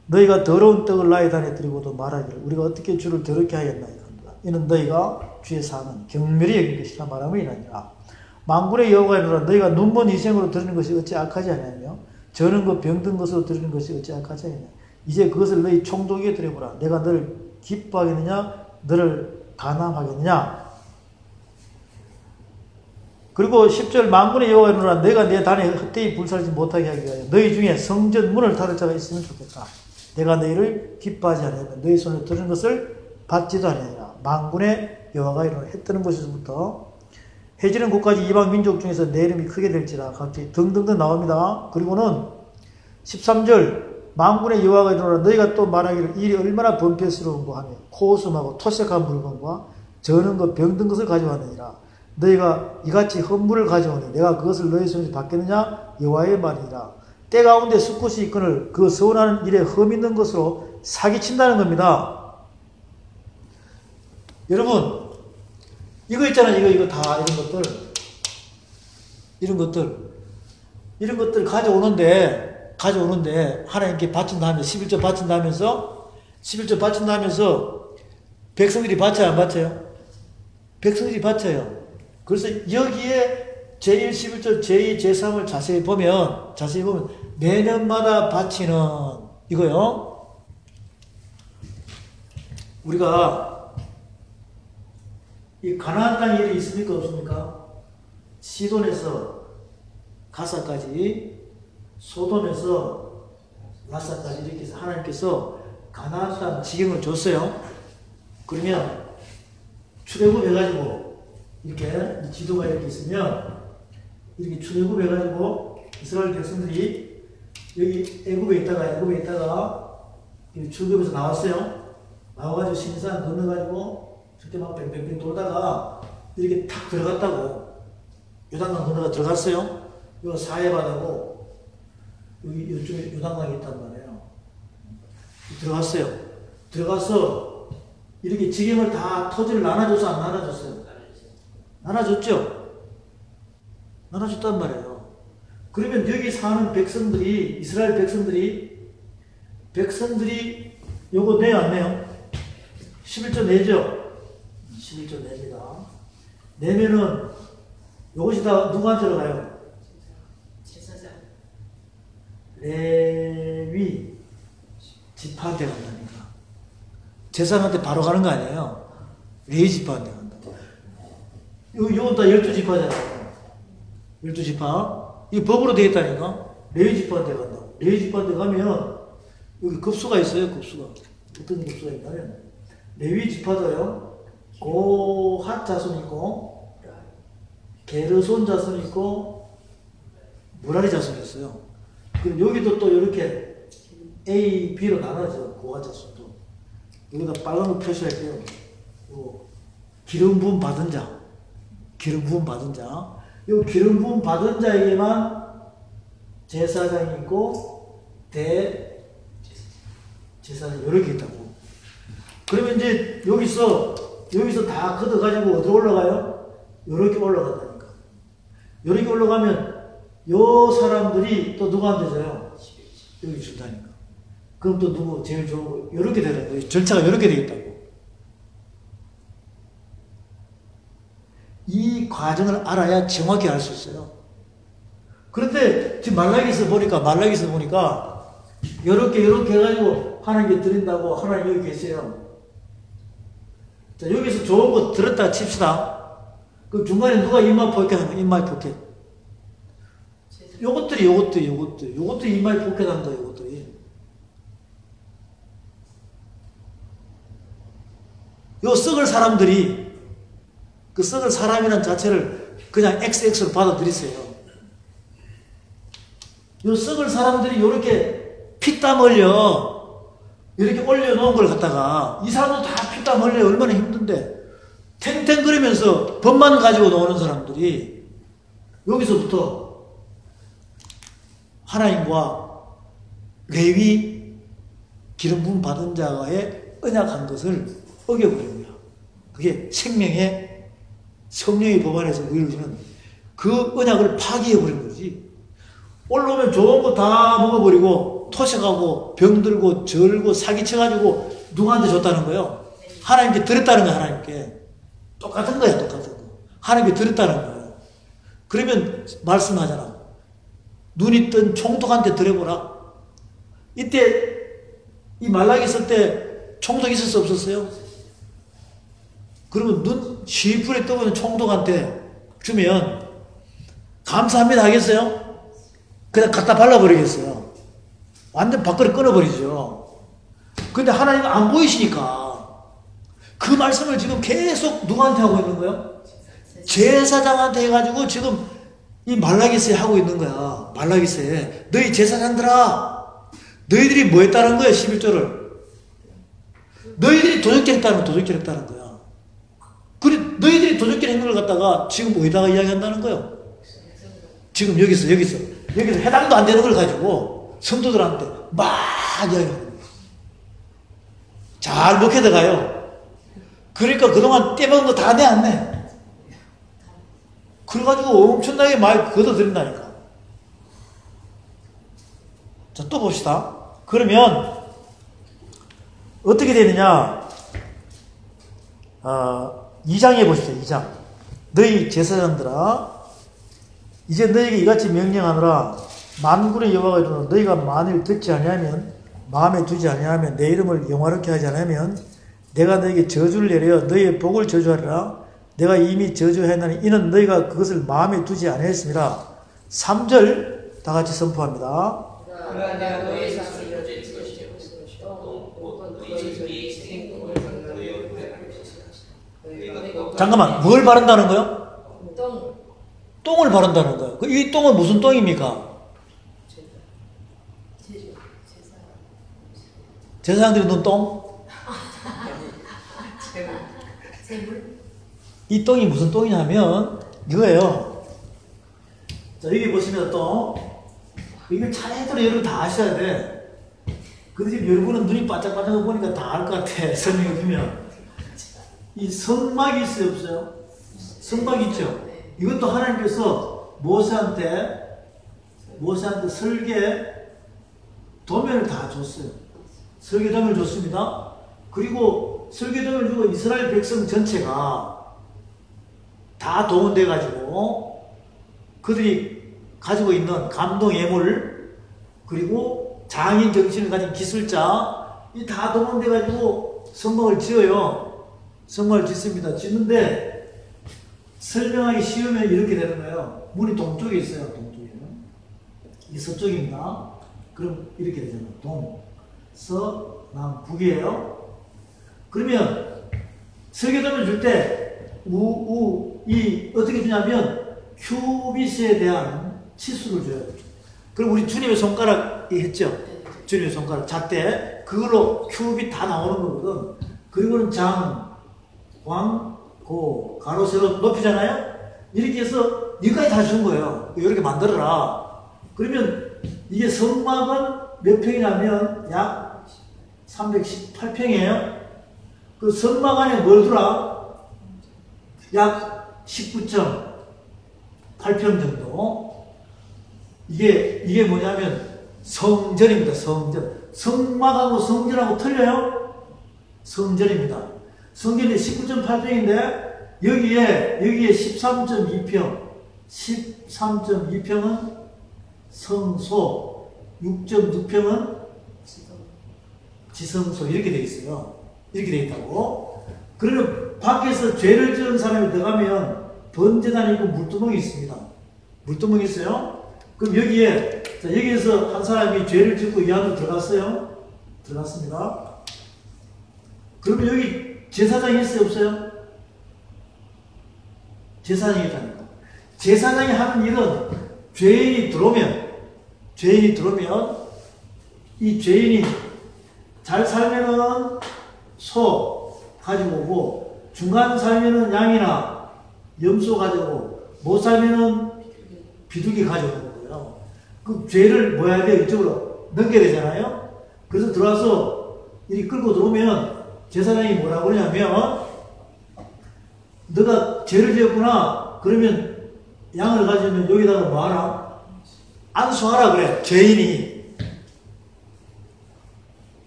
너희가 더러운 떡을 나의 단에 드리고도 말하기를 우리가 어떻게 주를 더럽게 하였나이까. 이는 너희가 주의 사는 경멸히 여긴 것이라 말함을 이라니라. 만군의 여호와가 이르노라. 너희가 눈먼 희생으로 드리는 것이 어찌 악하지 아니하며 저는 그 병든 것으로 드리는 것이 어찌 악하지 아니하냐. 이제 그것을 너희 총독에게 드려보라. 내가 너를 기뻐하겠느냐 너를 간함하겠느냐. 그리고 10절 만군의 여호와가 이르노라. 내가 내 단에 헛되이 불살지 못하게 하기 위하여 너희 중에 성전 문을 닫을 자가 있으면 좋겠다. 내가 너희를 기뻐하지 않으면 너희 손에 드는 것을 받지도 아니하리라. 만군의 여호와가 이르노라. 해 뜨는 곳에서부터 해 지는 곳까지 이방 민족 중에서 내 이름이 크게 될지라. 각기 등등등 나옵니다. 그리고는 13절 만군의 여호와가 이르노라. 너희가 또 말하기를 이 일이 얼마나 번패스러운고 하며 코웃음하고 토색한 물건과 저는 그 병든 것을 가져왔느니라. 너희가 이같이 헌물을 가져오니 내가 그것을 너희 손에서 받겠느냐. 여호와의 말이니라. 때 가운데 수컷이 있거늘 그 서운하는 일에 흠 있는 것으로 사기친다는 겁니다. 여러분 이거 있잖아요. 이거 다 이런 것들 가져오는데 하나님께 바친다 하면서 11조 바친다 하면서 백성들이 바쳐요 안 바쳐요? 백성들이 바쳐요. 그래서 여기에 제1, 11조, 제2, 제3을 자세히 보면 매년마다 바치는 이거요. 우리가 이 가나안 땅 일이 있습니까 없습니까? 시돈에서 가사까지 소돔에서 라사까지 이렇게 해서 하나님께서 가나안 땅 지경을 줬어요. 그러면 출애굽 해가지고 이렇게 지도가 이렇게 있으면 이렇게 출애굽 해가지고 이스라엘 백성들이 여기 애굽에 있다가 출애굽에서 나왔어요. 나와가지고 신산 건너가지고 저때 막 뱅뱅뱅 돌다가 이렇게 탁 들어갔다고. 요단강 건너가 들어갔어요. 요 사해바다고 여기 이쪽에 요단강이 있단 말이에요. 들어갔어요. 들어가서 이렇게 지경을 다 토지를 나눠줘서 안 나눠줬어요? 나눠줬죠? 나눠줬단 말이에요. 그러면 여기 사는 백성들이, 이스라엘 백성들이 요거 내요, 안 내요? 11조 내죠? 11조 냅니다. 내면은 요것이 다 누구한테 들어가요? 제사장. 레위 지파한테 간다니까. 제사장한테 바로 가는 거 아니에요. 레위 지파한테 간다. 요건 다 12지파잖아요. 12지파. 이게 법으로 되어 있다니까. 레위 지파한테 간다. 레위 지파한테 가면 여기 급수가 있어요. 급수가. 어떤 급수가 있냐면 레위 지파도요. 고핫 자손 있고 게르손 자손 있고 무라리 자손이 있어요. 그럼 여기도 또 이렇게 A, B로 나눠져. 고핫 자손도. 여기다 빨간 거 표시할게요. 기름 부음 받은 자. 기름 부음 받은 자. 이 기름 부음 받은 자에게만 제사장이 있고 대제사장이 이렇게 있다고. 그러면 이제 여기서 다 걷어가지고 어디로 올라가요? 이렇게 올라간다니까. 이렇게 올라가면 요 사람들이 또 누구한테 줘요? 여기 준다니까. 그럼 또 누구 제일 좋은 거 이렇게 되는 거예요. 절차가 이렇게 되겠다고. 이 과정을 알아야 정확히 알 수 있어요. 그런데 지금 말라기서 보니까 요렇게 해가지고 하나님께 드린다고 하나님 여기 계세요. 자, 여기서 좋은 거 들었다 칩시다. 그 중간에 누가 입맛 포켓하는 거, 입맛 포켓. 요것들이 입맛 포켓하는 거예요, 요것들이. 요 썩을 사람들이, 그 썩을 사람이라는 자체를 그냥 XX로 받아들이세요. 요 썩을 사람들이 요렇게 피땀 흘려, 이렇게 올려놓은 걸 갖다가, 이 사람도 다 피땀 흘려 얼마나 힘든데, 탱탱거리면서 법만 가지고 노는 사람들이, 여기서부터 하나님과 레위 기름 부음 받은 자와의 언약한 것을 어겨버린 거야. 그게 생명의 성령의 법안에서 이루어지는 그 언약을 파기해버린 거지. 올라오면 좋은 거 다 먹어버리고 토식하고 병들고 절고 사기쳐가지고 누구한테 줬다는 거예요? 하나님께 드렸다는 거야. 하나님께. 똑같은 거야. 똑같은 거. 하나님께 드렸다는 거예요. 그러면 말씀하잖아. 눈이 뜬 총독한테 드려보라. 이때 이 말라기 있을 때 총독 있었어 없었어요? 그러면 눈 시풀에 떠보는 총독한테 주면 감사합니다 하겠어요? 그냥 갖다 발라버리겠어요? 완전 밖으로 끊어버리죠. 근데 하나님은 안 보이시니까 그 말씀을 지금 계속 누구한테 하고 있는 거예요? 제사장한테 해가지고 지금 이 말라기스에 하고 있는 거야. 말라기스에 너희 제사장들아, 너희들이 뭐 했다는 거야? 11조를 너희들이 도적질 했다는 거야. 그래 너희들이 도적질 했는 걸 갖다가 지금 어디다가 이야기한다는 거예요? 지금 여기서 해당도 안 되는 걸 가지고 성도들한테 막 이야기하는 거예요. 잘 먹혀 들어가요. 그러니까 그동안 떼먹은 거 다 내 안 내? 그래가지고 엄청나게 많이 걷어들인다니까. 자, 또 봅시다. 그러면 어떻게 되느냐? 2장에 보시죠. 2장. 너희 제사장들아, 이제 너희에게 이같이 명령하노라. 만군의 여호와가 이르노라. 너희가 만일 듣지 아니하면, 마음에 두지 아니하면, 내 이름을 영화롭게 하지 않으면 내가 너희에게 저주를 내려 너희의 복을 저주하리라. 내가 이미 저주하였나니 이는 너희가 그것을 마음에 두지 아니하였습니다. 3절 다 같이 선포합니다. 잠깐만, 뭘 바른다는 거요? 똥을 바른다는 거예요. 이 똥은 무슨 똥입니까? 제사장들이 넣은 똥? 이 똥이 무슨 똥이냐면 이거예요. 자, 여기 보시면 똥. 이걸 차례대로 여러분 다 아셔야 돼. 근데 지금 여러분은 눈이 반짝반짝 보니까 다 알 것 같아. 설명해 주면. 이 성막이 있어요, 없어요? 성막이 있죠? 이것도 하나님께서 모세한테 설계 도면을 다 줬어요. 설계 도면을 줬습니다. 그리고 설계 도면을 주고 이스라엘 백성 전체가 다 동원돼가지고 그들이 가지고 있는 감동 예물 그리고 장인 정신을 가진 기술자 이 다 동원돼가지고 성막을 지어요. 성막을 짓습니다. 짓는데 설명하기 쉬우면 이렇게 되는 거예요. 문이 동쪽에 있어요. 동쪽에. 이 서쪽입니다. 그럼 이렇게 되잖아요. 동, 서, 남, 북이에요. 그러면 설계도면 줄 때 이 어떻게 주냐면 큐빗에 대한 치수를 줘요. 그럼 우리 주님의 손가락 했죠? 주님의 손가락 잣대 그걸로 큐빗 다 나오는 거거든. 그리고는 장, 광, 고, 가로, 세로 높이잖아요? 이렇게 해서 여기까지 다 준 거예요. 이렇게 만들어라. 그러면 이게 성막은 몇 평이냐면 약 318평이에요. 그 성막 안에 뭘 두라? 약 19.8평 정도. 이게 뭐냐면 성전입니다. 성전. 성막하고 성전하고 틀려요? 성전입니다. 성전이 19.8평인데 여기에 13.2평, 13.2평은 성소, 6.6평은 지성소 이렇게 돼 있어요. 이렇게 돼 있다고. 그러면 밖에서 죄를 지은 사람이 들어가면 번제단이 있고 물두멍이 있습니다. 물두멍이 있어요. 그럼 여기에서 한 사람이 죄를 짓고 이 안으로 들어갔어요? 들어갔습니다. 그러면 여기 제사장이 있어요? 없어요? 제사장이 있다니까. 제사장이 하는 일은 죄인이 들어오면 이 죄인이 잘 살면은 소 가지고 오고, 중간 살면은 양이나 염소 가지고, 못 살면은 비둘기 가져오는 거예요. 그 죄를 뭐 해야 돼요? 이쪽으로 넘겨야 되잖아요? 그래서 들어와서 이리 끌고 들어오면 제사장이 뭐라고 그러냐면, 너가 죄를 지었구나. 그러면 양을 가지면 여기다가 뭐 하라? 안수하라 그래. 죄인이.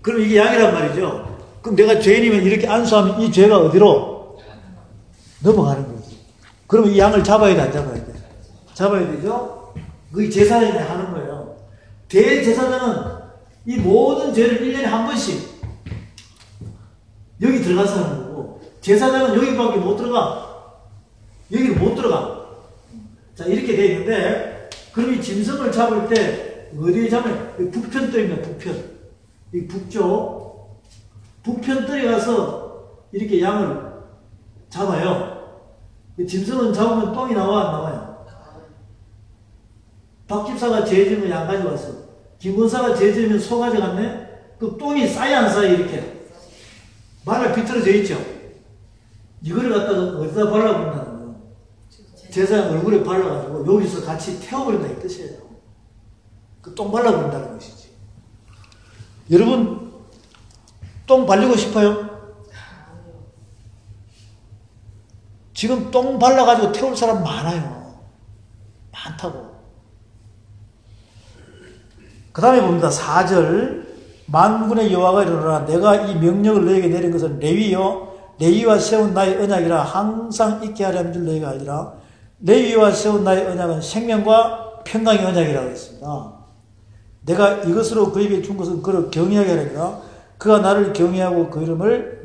그럼 이게 양이란 말이죠. 그럼 내가 죄인이면 이렇게 안수하면 이 죄가 어디로? 넘어가는 거지. 그럼 이 양을 잡아야 돼, 안 잡아야 돼? 잡아야 되죠? 그게 제사장이 하는 거예요. 대제사장은 이 모든 죄를 1년에 한 번씩 여기 들어가서 하는 거고, 제사장은 여기밖에 못 들어가. 여기를 못 들어가. 자, 이렇게 돼 있는데, 그럼 이 짐승을 잡을 때 어디에 잡아요? 북편뜰입니다, 북편. 이 북쪽, 북편뜰에 가서 이렇게 양을 잡아요. 짐승은 잡으면 똥이 나와, 안 나와요? 박 집사가 죄 지으면 양 가져왔어. 김 권사가 죄 지으면 소 가져갔네? 그 똥이 쌓여 안 쌓여, 이렇게? 말을 비틀어져 있죠? 이거를 갖다가 어디다 발라본다는 거예요? 제사장 얼굴에 발라가지고 여기서 같이 태워버린다 이 뜻이에요. 그 똥 발라본다는 것이지. 여러분, 똥 발리고 싶어요? 지금 똥 발라가지고 태울 사람 많아요. 많다고. 그 다음에 봅니다. 4절. 만군의 여호와가 이르노라. 내가 이 명령을 너에게 내린 것은 레위와 세운 나의 언약이라 항상 있게 하려는 줄 너희가 알리라. 레위와 세운 나의 언약은 생명과 평강의 언약이라고 했습니다. 내가 이것으로 그에게 준 것은 그를 경외하게 하려니라. 그가 나를 경외하고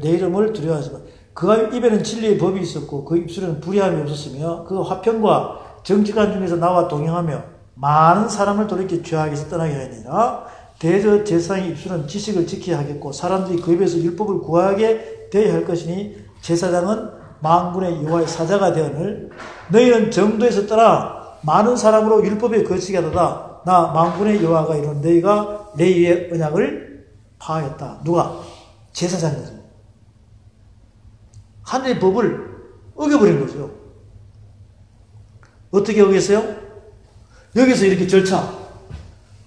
내 이름을 두려워하시고, 그가 입에는 진리의 법이 있었고 그 입술에는 불의함이 없었으며, 그가 화평과 정직한 중에서 나와 동행하며 많은 사람을 돌이켜 죄악에서 떠나게 하니라. 대제사장의 입술은 지식을 지켜야 하겠고 사람들이 그 입에서 율법을 구하게 되어야 할 것이니, 제사장은 만군의 여호와의 사자가 되었을. 너희는 정도에서 떠나 많은 사람으로 율법에 거치게 하도다. 나 만군의 여호와가 이런 너희가 레위의 언약을 파하였다. 누가? 제사장이죠. 하늘의 법을 어겨버린 거죠. 어떻게 어겼어요? 여기서 이렇게 절차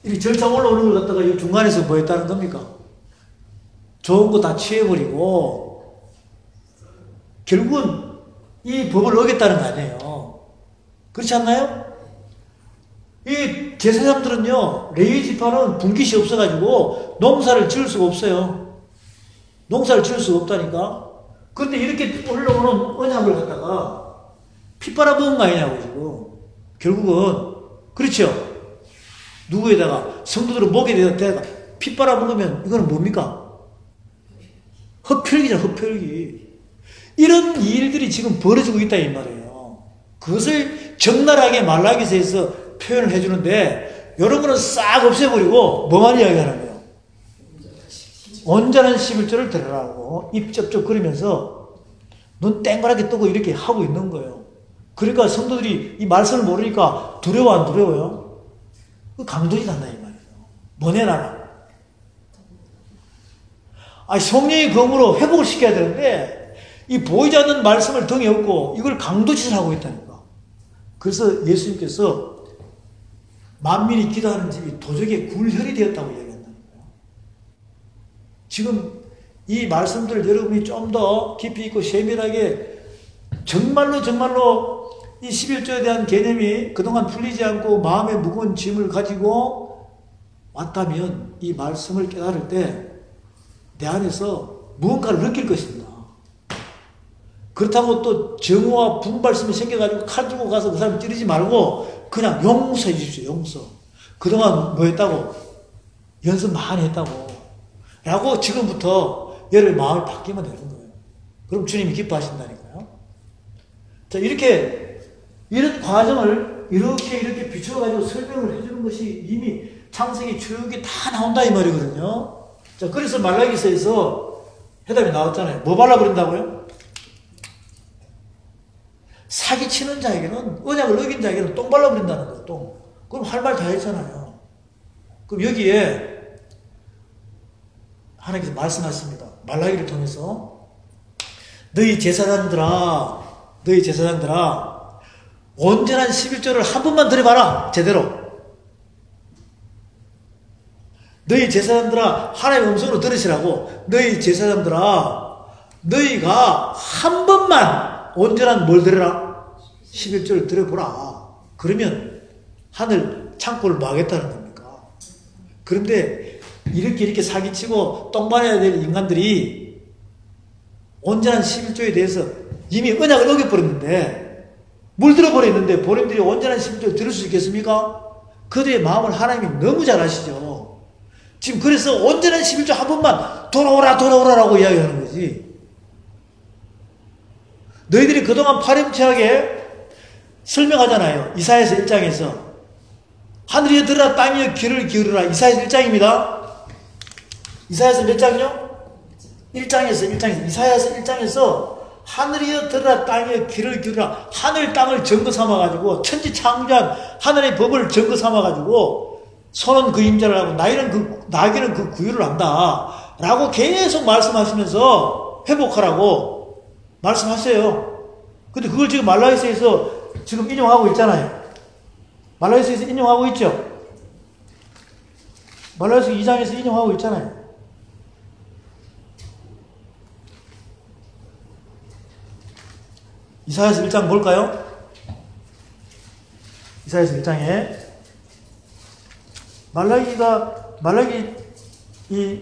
올라오는 걸 갖다가 이 중간에서 뭐 했다는 겁니까? 좋은 거 다 취해버리고 결국은 이 법을 어겼다는 거 아니에요. 그렇지 않나요? 이 제사장들은요, 레위 지파는 분깃이 없어가지고 농사를 지을 수가 없어요. 농사를 지을 수가 없다니까. 그런데 이렇게 올라오는 언약을 갖다가 피 빨아먹은 거 아니냐고 지금. 결국은 그렇죠. 누구에다가 성도들은 목에 대다가 피 빨아먹으면 이거는 뭡니까? 흡혈귀잖아, 흡혈귀. 이런 일들이 지금 벌어지고 있다 이 말이에요. 그것을 적나라하게 말라기서에서 표현을 해주는데, 여러분은 싹 없애버리고 뭐만 이야기하는 거예요? 온전한 11조를 들으라고 입 쩍쩍 거리면서 눈 땡그랗게 뜨고 이렇게 하고 있는 거예요. 그러니까 성도들이 이 말씀을 모르니까 두려워 안 두려워요? 그 강도짓 한다 이 말이에요. 뭐내놔라. 성령의 검으로 회복을 시켜야 되는데 이 보이지 않는 말씀을 등에 업고 이걸 강도짓을 하고 있다니까. 그래서 예수님께서 만민이 기도하는 집이 도적의 굴혈이 되었다고 이야기한다는 거예요. 지금 이 말씀들을 여러분이 좀 더 깊이 있고 세밀하게 정말로 이 11조에 대한 개념이 그동안 풀리지 않고 마음에 무거운 짐을 가지고 왔다면 이 말씀을 깨달을 때 내 안에서 무언가를 느낄 것입니다. 그렇다고 또 정오와 분발심이 생겨가지고 칼 들고 가서 그 사람 찌르지 말고 그냥 용서해 주십시오. 용서. 그동안 뭐 했다고? 연습 많이 했다고. 라고 지금부터 여러분의 마음이 바뀌면 되는 거예요. 그럼 주님이 기뻐하신다니까요. 자, 이런 과정을 이렇게 비춰가지고 설명을 해주는 것이 이미 창세기 출애굽기 다 나온다 이 말이거든요. 자, 그래서 말라기서에서 해답이 나왔잖아요. 뭐 발라버린다고요? 사기치는 자에게는, 언약을 어긴 자에게는 똥 발라버린다는 거예요. 똥. 그럼 할 말 다 했잖아요. 그럼 여기에 하나님께서 말씀하십니다. 말라기를 통해서 너희 제사장들아 온전한 11조를 한 번만 드려봐라. 제대로. 너희 제사장들아 하나님의 음성으로 들으시라고. 너희 제사장들아 너희가 한 번만 온전한 뭘 드려라? 11조를 드려보라. 그러면 하늘 창고를 막겠다는 겁니까? 그런데 이렇게 사기치고 똥말해야 될 인간들이 온전한 11조에 대해서 이미 언약을 어겨버렸는데 물들어버렸는데 본인들이 온전한 11조를 들을 수 있겠습니까? 그들의 마음을 하나님이 너무 잘 아시죠. 지금 그래서 온전한 11조 한 번만 돌아오라라고 이야기하는 거지. 너희들이 그동안 파렴치하게 설명하잖아요. 이사야서 1장에서 하늘이여 들으라 땅이여 귀를 기울이라. 이사야서 1장입니다. 이사야서 몇 장이요? 1장에서 이사야서 1장에서 하늘이여 들으라 땅이여 귀를 기울이라. 하늘 땅을 증거 삼아가지고 천지 창조한 하늘의 법을 증거 삼아가지고 손은 그 임자를 하고 나귀는 그 구유를 한다 라고 계속 말씀하시면서 회복하라고 말씀하세요. 근데 그걸 지금 말라기서에서 지금 인용하고 있잖아요. 말라기서에서 인용하고 있죠. 말라기서 2장에서 인용하고 있잖아요. 이사야서 1장 볼까요? 이사야서 1장에 말라기 이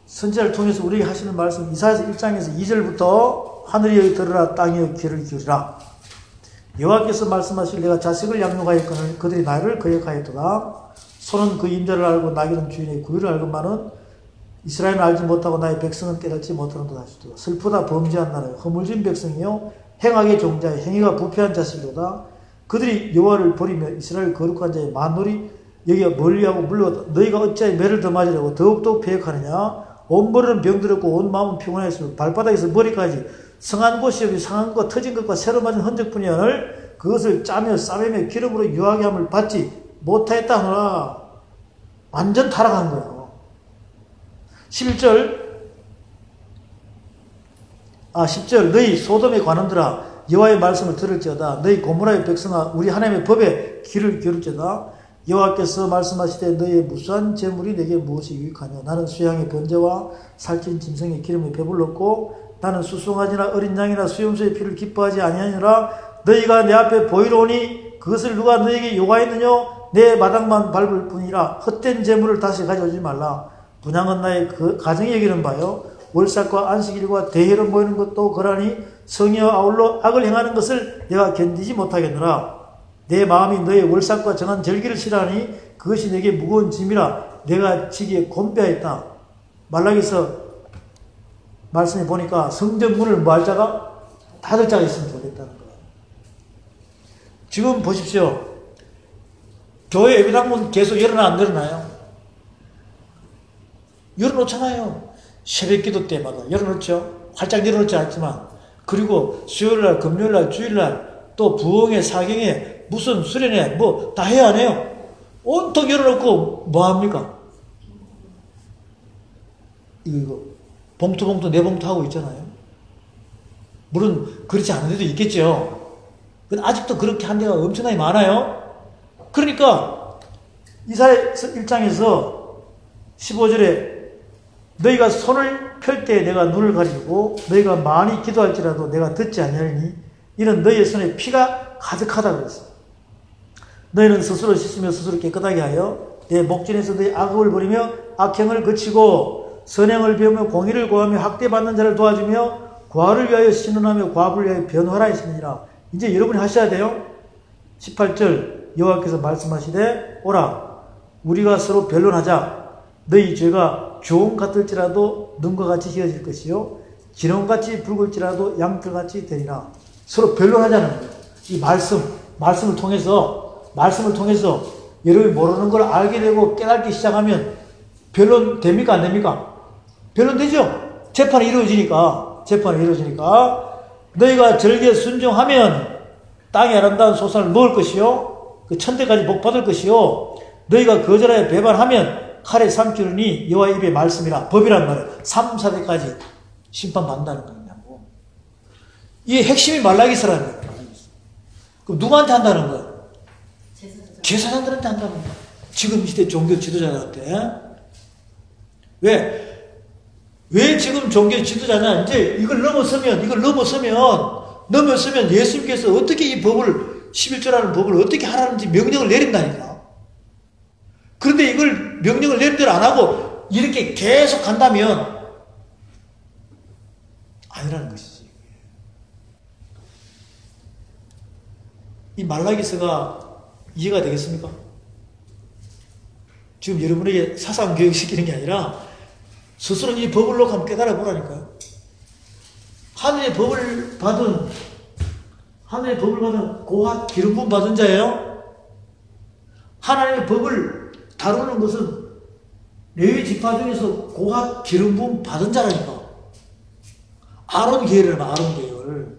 선지자를 통해서 우리에게 하시는 말씀 이사야서 1장에서 2절부터 하늘이여 들으라 땅이여 귀를 기울이라. 여호와께서 말씀하실 내가 자식을 양육하였거늘 그들이 나를 거역하였도다. 소는 그 임자를 알고 나귀는 주인의 구유를 알건만은 이스라엘은 알지 못하고 나의 백성은 깨닫지 못하는도다 하시도다. 슬프다 범죄한 나라 허물진 백성이요 행악의 종자의 행위가 부패한 자식이로다. 그들이 여호와를 버리며 이스라엘 거룩한 자의 만놀이 여기가 멀리하고 물러갔다. 너희가 어찌하여 매를 더 맞으려고 더욱더 패역하느냐. 온 머리는 병들었고 온 마음은 피곤하였으며 발바닥에서 머리까지 성한 곳이 여기 상한 것 터진 것과 새로 맞은 흔적뿐이오늘 그것을 짜며 싸매며 기름으로 유하게 함을 받지 못하였다 하노라. 완전 타락한 거예요. 11절 10절 너희 소돔의 관원들아 여호와의 말씀을 들을지어다. 너희 고모라의 백성아 우리 하나님의 법에 귀를 기울일지어다. 여호와께서 말씀하시되 너희의 무수한 재물이 내게 무엇이 유익하냐. 나는 수양의 번제와 살찐 짐승의 기름에 배불렀고 나는 수송아지나 어린 양이나 수염소의 피를 기뻐하지 아니하니라. 너희가 내 앞에 보이러 오니 그것을 누가 너희에게 요구하였느냐. 내 마당만 밟을 뿐이라. 헛된 재물을 다시 가져오지 말라. 분향은 나의 그 가정이 여기는 바요 월삭과 안식일과 대회로 모이는 것도 거라니 성의와 아울러 악을 행하는 것을 내가 견디지 못하겠노라. 내 마음이 너의 월삭과 정한 절기를 싫어하니 그것이 내게 무거운 짐이라 내가 지기에 곤배하였다. 말라기서 말씀해 보니까 성전문을 뭐 할 자가? 닫을 자가 있으면 좋겠다는 거예요. 지금 보십시오. 교회 예배당문 계속 열어나 안 열어나요? 열어놓잖아요. 새벽기도 때마다 열어놓죠. 활짝 열어놓지 않지만. 그리고 수요일날, 금요일날, 주일날 또 부흥회, 사경회, 무슨 수련회 뭐 다 해야 안 해요? 온통 열어놓고 뭐합니까? 이거 봉투 네 봉투 하고 있잖아요. 물론 그렇지 않은 데도 있겠죠. 근데 아직도 그렇게 한 데가 엄청나게 많아요. 그러니까 이사야서 1장에서 15절에 너희가 손을 펼 때 내가 눈을 가리고 너희가 많이 기도할지라도 내가 듣지 아니하리니 이는 너희의 손에 피가 가득하다 그랬어요. 너희는 스스로 씻으며 스스로 깨끗하게 하여 내 목전에서 너희 악업을 버리며 악행을 그치고 선행을 배우며 공의를 구하며 학대받는 자를 도와주며 과를 위하여 신원하며 과부를 위하여 변화라 했으니라. 이제 여러분이 하셔야 돼요. 18절 여호와께서 말씀하시되 오라 우리가 서로 변론하자. 너희 죄가 주홍 같을지라도 눈과 같이 희어질 것이요 기름같이 붉을지라도 양털같이 되리라. 서로 변론하자는 거예요. 이 말씀을 통해서 여러분이 모르는 걸 알게 되고 깨닫기 시작하면 변론 됩니까? 안 됩니까? 변론 되죠? 재판이 이루어지니까 너희가 절기에 순종하면 땅에 아름다운 소산을 먹을 것이요 그 천대까지 복 받을 것이요 너희가 거절하여 배반하면 칼에 삼키느니 여호와 입의 말씀이라. 법이란 말이에요. 3, 4대까지 심판받는다는 거냐고. 이 핵심이 말라기서라는 거예요. 그럼 누구한테 한다는 거예요? 제사장들한테 한다는 거예요. 지금 이 시대 종교 지도자들한테. 왜 지금 종교 지도자냐? 이제 이걸 넘어서면 예수님께서 어떻게 이 법을 11조라는 법을 어떻게 하라는지 명령을 내린다니까. 그런데 이걸 명령을 내린 대로 안 하고 이렇게 계속 간다면 아니라는 것이지. 이 말라기서가 이해가 되겠습니까? 지금 여러분에게 사상 교육시키는 게 아니라 스스로 이 법을 놓고 한번 깨달아 보라니까요. 하늘의 법을 받은 고핫 기름 부음 받은 자예요. 하나님의 법을 다루는 것은 레위 지파 중에서 고핫 기름 부음 받은 자라니까. 아론 계열이라면 아론 계열.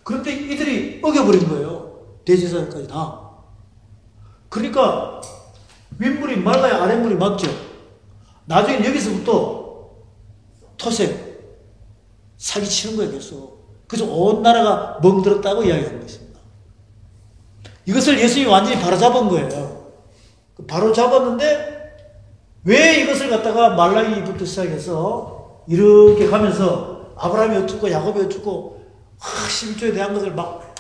그런데 이들이 어겨버린 거예요. 대제사장까지 다. 그러니까 윗물이 맑아야 아랫물이 맑죠. 나중에 여기서부터 토색 사기치는 거예요. 그래서 온 나라가 멍들었다고 이야기하는 것입니다. 이것을 예수님이 완전히 바로잡은 거예요. 바로 잡았는데 왜 이것을 갖다가 말라기부터 시작해서 이렇게 가면서 아브라함이 어쩌고 야곱이 어쩌고 11조에 대한 것을 막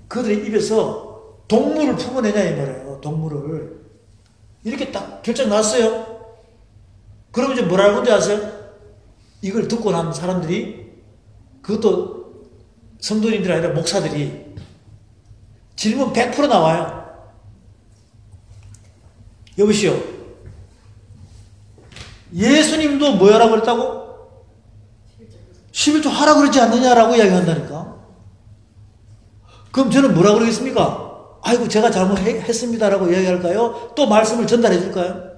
그들의 입에서 동물을 품어내냐 이 말이에요. 동물을 이렇게 딱 결정 났어요. 그러면 이제 뭐라고 하는지 아세요? 이걸 듣고 난 사람들이, 그것도 성도님들이 아니라 목사들이 질문 100% 나와요. 여보시오, 예수님도 뭐 하라고 그랬다고? 11조 하라고 그러지 않느냐라고 이야기한다니까. 그럼 저는 뭐라고 그러겠습니까? 아이고 제가 잘못했습니다라고 이야기할까요? 또 말씀을 전달해 줄까요?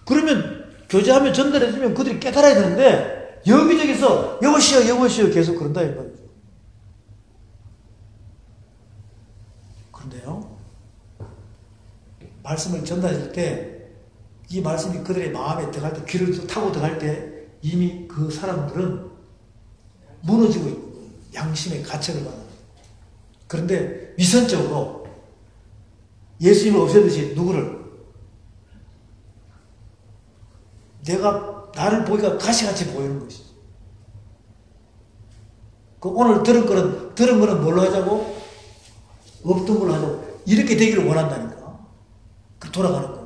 그러면 교제하면 전달해 주면 그들이 깨달아야 되는데 여기저기서 여보시오 계속 그런다 이 말이죠. 그런데요, 말씀을 전달해 줄 때 이 말씀이 그들의 마음에 들어갈 때, 귀를 타고 들어갈 때 이미 그 사람들은 무너지고 있는 거예요. 양심의 가책을 받는. 그런데 위선적으로 예수님을 없애듯이 누구를, 나를 보기가 가시같이 보이는 것이죠. 그 오늘 들은 거는 뭘로 하자고? 없던 걸로 하자고. 이렇게 되기를 원한다니까. 그 돌아가는 거.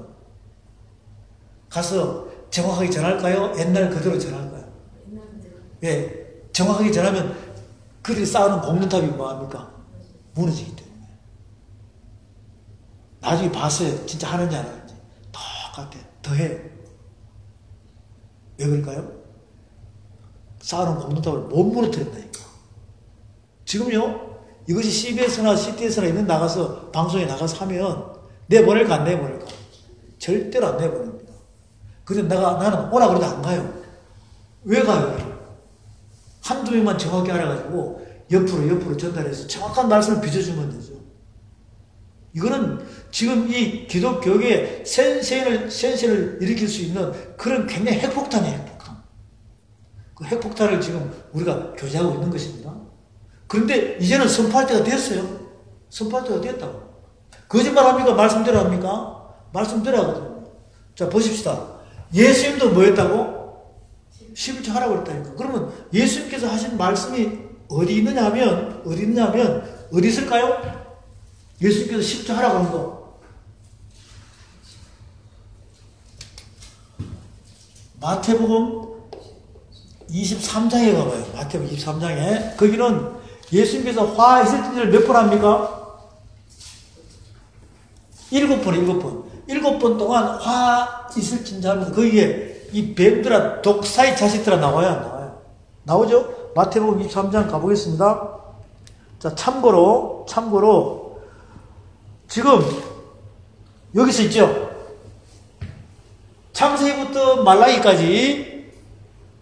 가서 정확하게 전할까요? 옛날 그대로 전할까요? 왜? 정확하게 전하면 그들이 쌓아놓은 공든탑이 뭐합니까? 무너지기 때문에. 나중에 봤어요. 진짜 하는지 안 하는지. 똑같아. 더해요. 왜 그럴까요? 쌓아놓은 공든탑을 못 무너뜨린다니까. 지금요, 이것이 CBS나 CTS나 있는 나가서, 방송에 나가서 하면 내보낼까 안 내보낼까? 절대로 안 내보냅니다. 근데 나는 오라 그래도 안 가요. 왜 가요? 한두 명만 정확히 알아가지고 옆으로 전달해서 정확한 말씀을 빚어주면 되죠. 이거는 지금 이 기독교계에 센세를 일으킬 수 있는 그런 굉장히 핵폭탄이에요, 핵폭탄. 그 핵폭탄을 지금 우리가 교제하고 있는 것입니다. 그런데 이제는 선포할 때가 됐어요. 선포할 때가 됐다고. 거짓말 합니까? 말씀대로 합니까? 말씀대로 하거든요. 자, 보십시다. 예수님도 뭐 했다고? 11조 하라고 그랬다니까. 그러면 예수님께서 하신 말씀이 어디 있느냐면, 어디 있을까요? 예수님께서 10조 하라고 한 거. 마태복음 23장에 가봐요. 마태복음 23장에. 거기는 예수님께서 화 있을 때를 몇 번 합니까? 7번. 7번 동안 화 있을 진자 하면서 거기에 이 뱀들아, 독사의 자식들아 나와요, 안 나와요? 나오죠? 마태복음 23장 가보겠습니다. 자, 참고로, 지금, 여기서 있죠? 창세기부터 말라기까지,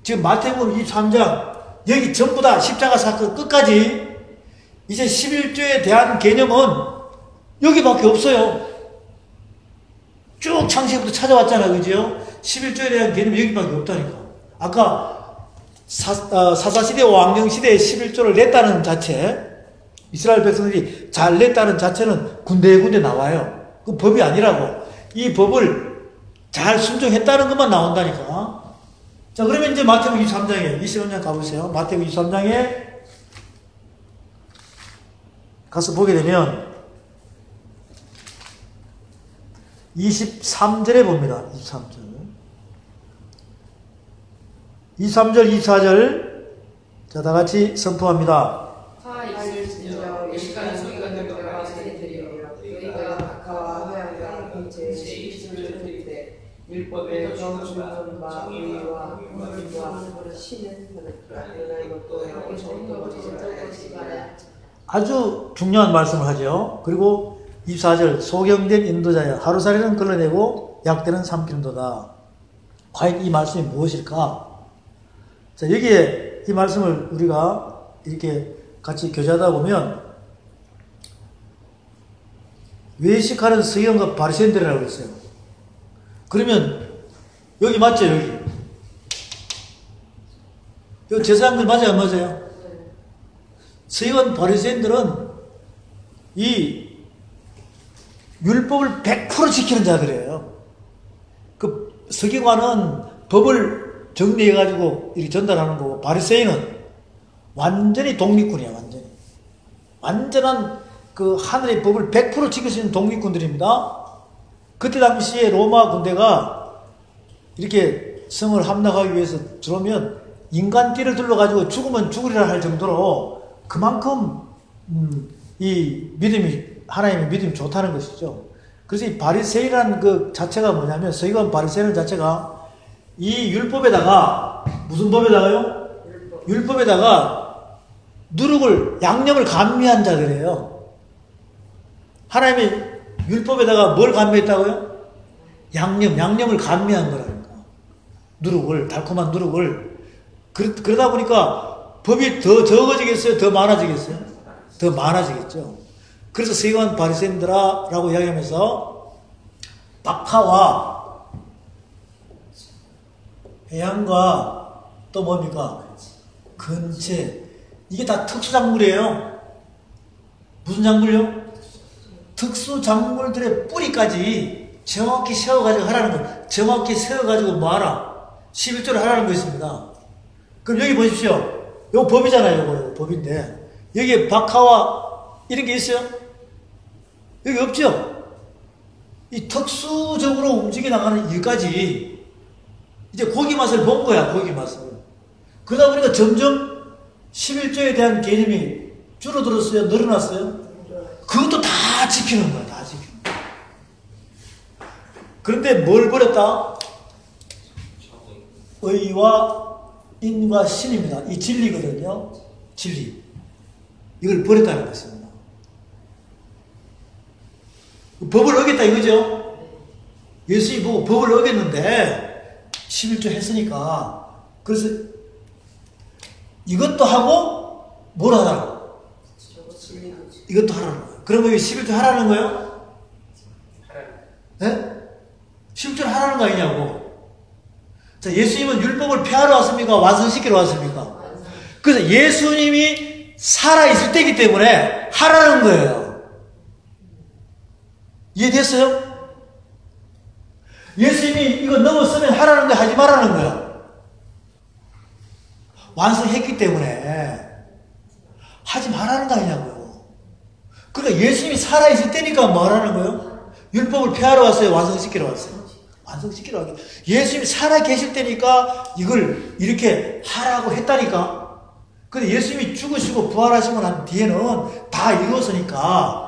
지금 마태복음 23장, 여기 전부 다 십자가 사건 끝까지, 이제 11조에 대한 개념은 여기밖에 없어요. 쭉 창세기부터 찾아왔잖아요, 그죠? 11조에 대한 개념이 여기밖에 없다니까. 아까 사사시대, 왕정시대에 11조를 냈다는 자체, 이스라엘 백성들이 잘 냈다는 자체는 군데군데 나와요. 그 법이 아니라고. 이 법을 잘 순종했다는 것만 나온다니까. 자, 그러면 이제 마태복음 23장에, 25장 가보세요. 마태복음 23장에 가서 보게 되면 23절에 봅니다. 23절, 24절. 자, 다 같이 선포합니다. 시간은 소리가 들려와 세리들이여 너희가 각하와 하양과 공체 11절에 율법에 경주는 마귀와 물과 신은 그러나 이것도 아주 중요한 말씀을 하죠. 그리고 24절 소경된 인도자야 하루살이는 걸러내고 약대는 삼키는도다. 과연 이 말씀이 무엇일까? 자, 여기에 이 말씀을 우리가 이렇게 같이 교제하다 보면 외식하는 서기관과 바리새인들이라고 했어요. 그러면 여기 맞죠? 여기 제사장들 맞아요? 안 맞아요? 서기관 바리새인들은 이 율법을 100% 지키는 자들이에요. 그 서기관은 법을 정리해가지고 이렇게 전달하는 거고 바리새인은 완전히 독립군이야. 완전한 그 하늘의 법을 100% 지킬 수 있는 독립군들입니다. 그때 당시에 로마 군대가 이렇게 성을 함락하기 위해서 들어오면 인간띠를 둘러가지고 죽으면 죽으리라 할 정도로 그만큼 이 믿음이 하나님의 믿음이 좋다는 것이죠. 그래서 이 바리새인이라는 그 자체가 뭐냐면 서기관 바리새인 자체가 이 율법에다가 무슨 법에다가요? 율법에다가 누룩을 양념을 감미한 자들이에요. 하나님의 율법에다가 뭘 감미했다고요? 양념을 감미한 거라니까. 누룩을, 달콤한 누룩을. 그러다 보니까 법이 더 적어지겠어요? 더 많아지겠어요? 더 많아지겠죠. 그래서 서기관 바리새인들아라고 이야기하면서 박하와 해양과 또 뭡니까? 근체. 이게 다 특수작물이에요. 무슨 작물요? 특수작물들의 뿌리까지 정확히 세워가지고 하라는 거. 정확히 세워가지고 뭐하라? 11조를 하라는 거 있습니다. 그럼 여기 보십시오. 이거 법이잖아요. 이거 법인데. 여기에 박하와 이런 게 있어요? 여기 없죠? 이 특수적으로 움직여 나가는 일까지 이제 고기 맛을 본 거야. 고기 맛을. 그러다 보니까 점점 11조에 대한 개념이 줄어들었어요? 늘어났어요? 그것도 다 지키는 거야. 다 지키는 거야. 그런데 뭘 버렸다? 의와 인과 신입니다. 이 진리거든요. 진리. 이걸 버렸다는 것입니다. 법을 어겼다 이거죠? 예수님이 보고 법을 어겼는데 11조 했으니까 그래서 이것도 하고 뭘 하라고? 이것도 하라는 거예요. 그러면 이게 11조 하라는 거예요? 네? 11조를 하라는 거 아니냐고. 자, 예수님은 율법을 폐하러 왔습니까? 완성시키러 왔습니까? 그래서 예수님이 살아있을 때이기 때문에 하라는 거예요. 이해됐어요? 예수님이 이거 넘어서면 하라는 거 하지 말라는 거야. 완성했기 때문에 하지 말라는 거 아니냐고요. 그러니까 예수님이 살아있을 때니까 뭐 하라는 거예요? 율법을 폐하러 왔어요? 완성시키러 왔어요? 완성시키라고 하게. 예수님이 살아 계실 때니까 이걸 이렇게 하라고 했다니까. 근데 예수님이 죽으시고 부활하시고 난 뒤에는 다 이루어서니까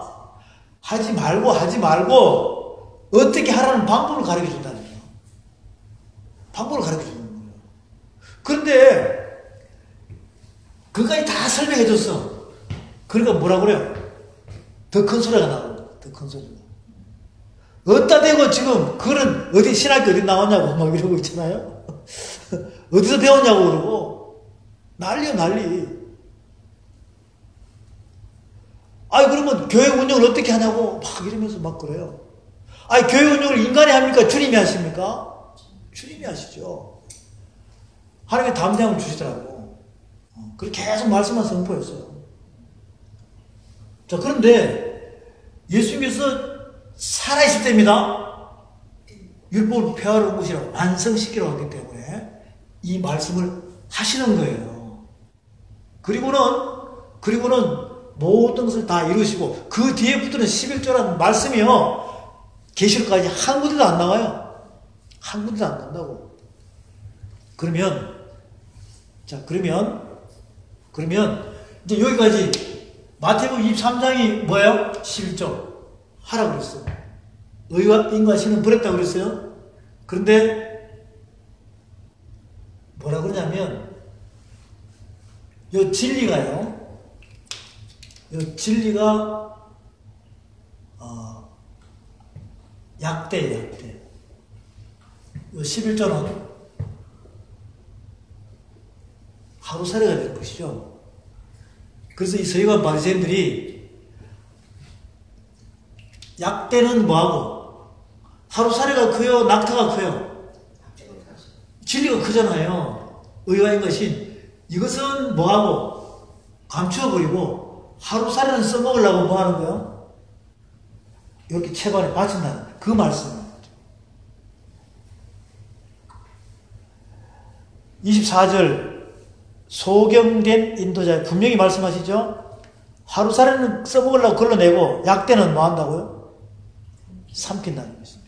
하지 말고 어떻게 하라는 방법을 가르쳐 준다는 거예요. 방법을 가르쳐 주는 거예요. 그런데 그까지 다 설명해 줬어. 그러니까 뭐라 그래요? 더 큰 소리가 나고, 더 큰 소리가. 어디다 대고 지금 그런 어디 신학교 어디 나왔냐고 막 이러고 있잖아요. 어디서 배웠냐고 그러고 난리요 난리. 아니 그러면 교회 운영을 어떻게 하냐고 막 이러면서 막 그래요. 아니 교회 운영을 인간이 합니까? 주님이 하십니까? 주님이 하시죠. 하나님의 담대함을 주시더라고. 그렇게 계속 말씀만 선포했어요. 자 그런데 예수님께서 살아있을 때입니다. 율법을 폐하러 오시라고 완성시키러 왔기 때문에 이 말씀을 하시는 거예요. 그리고는 모든 것을 다 이루시고 그 뒤에 붙는 11조라는 말씀이요. 계시록까지 한 군데도 안 나와요. 한 군데도 안 나온다고. 그러면 이제 여기까지 마태복음 23장이 뭐예요? 11조. 하라고 그랬어요. 의와 인과 신은 버렸다고 그랬어요. 그런데 뭐라 그러냐면 요 진리가 약대예요. 요 11조는 하루살이가 되는 것이죠. 그래서 이 서기관 바리새인들이 약대는 뭐하고? 하루살이가 커요? 낙타가 커요? 진리가 크잖아요. 의와 인과신. 이것은 뭐하고? 감추어버리고 하루살이는 써먹으려고 뭐하는 거예요? 이렇게 채반에 바친다는 그 말씀입니다. 24절 소경된 인도자 분명히 말씀하시죠? 하루살이는 써먹으려고 걸러내고 약대는 뭐 한다고요? 삼킨다는 것입니다.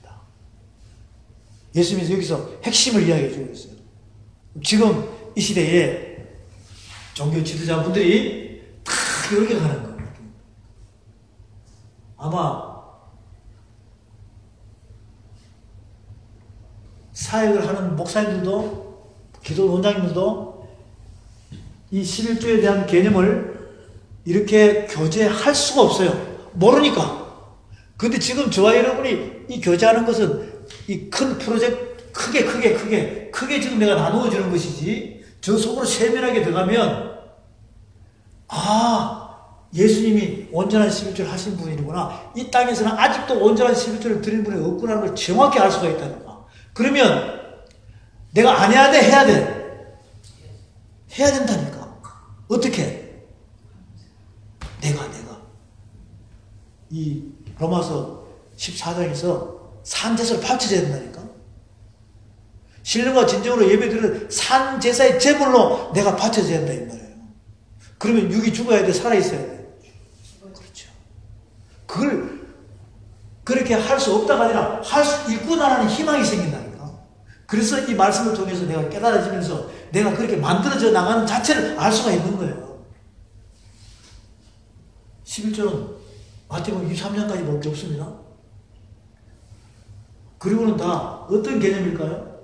예수님이 여기서 핵심을 이야기해 주고 있어요. 지금 이 시대에 종교 지도자분들이 다 이렇게 가는 거예요. 아마 사역을 하는 목사님들도 기도 원장님들도 이 11조에 대한 개념을 이렇게 교제할 수가 없어요. 모르니까. 근데 지금 저와 여러분이 이 교제하는 것은 이 큰 프로젝트 크게 지금 내가 나누어 주는 것이지 저 속으로 세밀하게 들어가면 예수님이 온전한 11조를 하신 분이구나. 이 땅에서는 아직도 온전한 11조를 드리는 분이 없구나는 걸 정확히 알 수가 있다니까. 그러면 내가 안 해야 돼? 해야 돼? 해야 된다니까. 어떻게? 내가 이 로마서 14장에서 산제사를 바쳐줘야 된다니까. 신령과 진정으로 예배드리는 산제사의 제물로 내가 바쳐줘야 된다 이 말이에요. 그러면 육이 죽어야 돼? 살아있어야 돼? 그렇죠. 그걸 그렇게 할 수 없다가 아니라 할 수 있구나라는 희망이 생긴다니까. 그래서 이 말씀을 통해서 내가 깨달아지면서 내가 그렇게 만들어져 나가는 자체를 알 수가 있는 거예요. 11조는 마태복음 23장까지 볼 게 없습니다. 그리고는 다 어떤 개념일까요?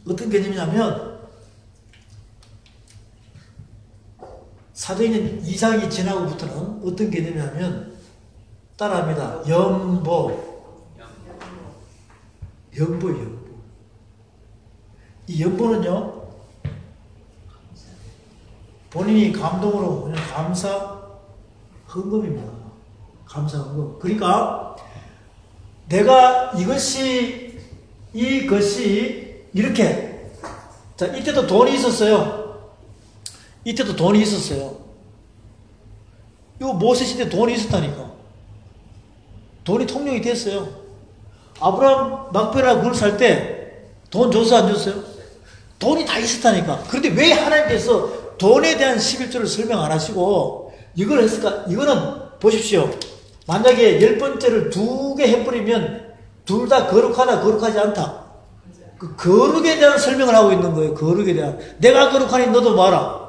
어떤 개념이냐면 사도행전 2장이 지나고부터는 어떤 개념이냐면 따라합니다. 연보. 이 연보는요 본인이 감동으로 그냥 감사 헌금입니다. 감사 헌금. 그러니까 내가 이것이 이렇게 자 이때도 돈이 있었어요. 요 모세 시대 돈이 있었다니까. 돈이 통용이 됐어요. 아브라함 막베라 굴 살 때 돈 줬어 안 줬어요? 돈이 다 있었다니까. 그런데 왜 하나님께서 돈에 대한 11조를 설명 안 하시고 이걸 했을까? 이거는 보십시오. 만약에 10번째를 2개 해버리면 둘 다 거룩하다, 거룩하지 않다. 그 거룩에 대한 설명을 하고 있는 거예요. 거룩에 대한. 내가 거룩하니 너도 봐라.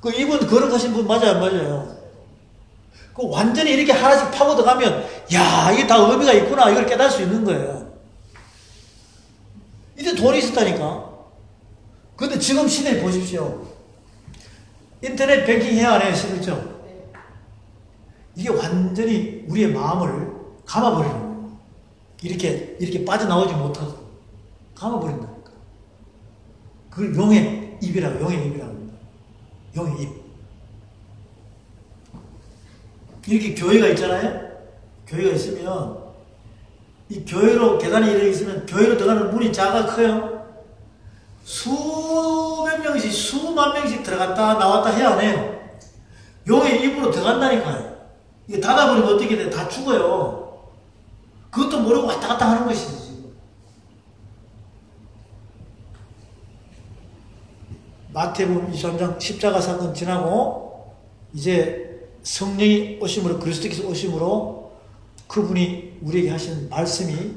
그 이분 거룩하신 분 맞아요, 안 맞아요? 그 완전히 이렇게 하나씩 파고 들어가면, 야, 이게 다 의미가 있구나. 이걸 깨달을 수 있는 거예요. 이제 돈이 있었다니까. 근데 지금 시대에 보십시오. 인터넷 뱅킹 해야 안 해요, 그렇죠? 이게 완전히 우리의 마음을 감아버리는 거예요. 이렇게 빠져나오지 못하고 감아버린다니까. 그걸 용의 입이라고 합니다. 용의 입. 이렇게 교회가 있잖아요? 교회가 있으면, 이 교회로, 계단이 이렇게 있으면, 교회로 들어가는 문이 작아, 커요? 수백 명씩, 수만 명씩 들어갔다 나왔다 해야 안 해요? 용의 입으로 들어간다니까요. 이게 닫아버리면 어떻게 돼? 다 죽어요. 그것도 모르고 왔다 갔다 하는 것이지, 지금. 마태복음 23장 십자가 사건 지나고, 이제 성령이 오심으로, 그리스도께서 오심으로 그분이 우리에게 하신 말씀이,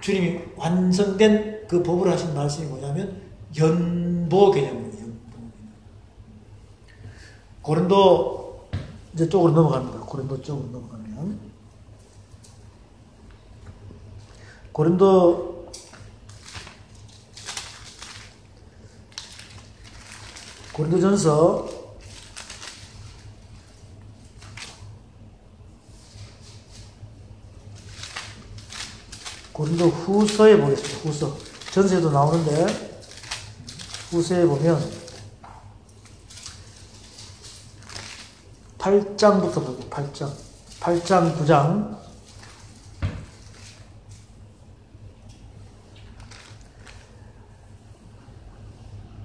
주님이 완성된 그 법으로 하신 말씀이 뭐냐면 연보 개념입니다. 연보 개념. 고린도 이제 쪽으로 넘어갑니다. 고린도 쪽으로 넘어가면 고린도전서 '고린도후서'에 보겠습니다. 후서. 전세도 나오는데 후서에 보면 8장부터 볼게요. 8장 9장.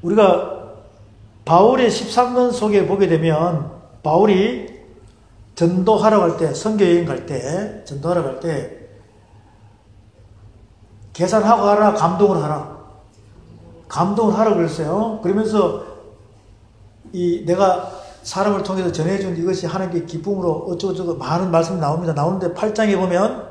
우리가 바울의 13권 속에 보게 되면, 바울이 전도하러 갈 때, 선교여행 갈 때, 전도하러 갈 때 계산하고 하라, 감동을 하라. 감동을 하라 그랬어요. 그러면서 내가 사람을 통해서 전해준 이것이 하나님께 기쁨으로 어쩌고저쩌고 많은 말씀이 나옵니다. 나오는데 8장에 보면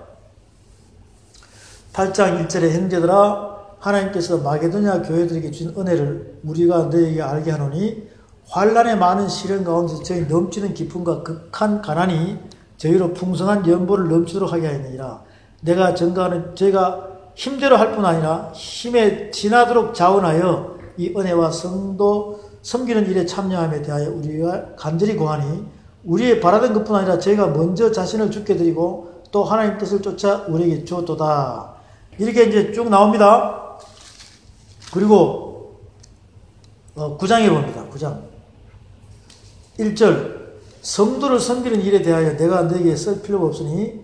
8장 1절에 형제들아, 하나님께서 마게도냐 교회들에게 주신 은혜를 우리가 너희에게 알게 하노니 환난의 많은 시련 가운데서 저희 넘치는 기쁨과 극한 가난이 저희로 풍성한 연보를 넘치도록 하게 하였느니라. 내가 증거하는 저희가 힘대로 할 뿐 아니라 힘에 지나도록 자원하여 이 은혜와 성도 섬기는 일에 참여함에 대하여 우리가 간절히 구하니 우리의 바라던 것뿐 아니라 저희가 먼저 자신을 주께 드리고 또 하나님 뜻을 쫓아 우리에게 주었도다. 이렇게 이제 쭉 나옵니다. 그리고 9장에 봅니다. 9장 1절 성도를 섬기는 일에 대하여 내가 너에게 쓸 필요가 없으니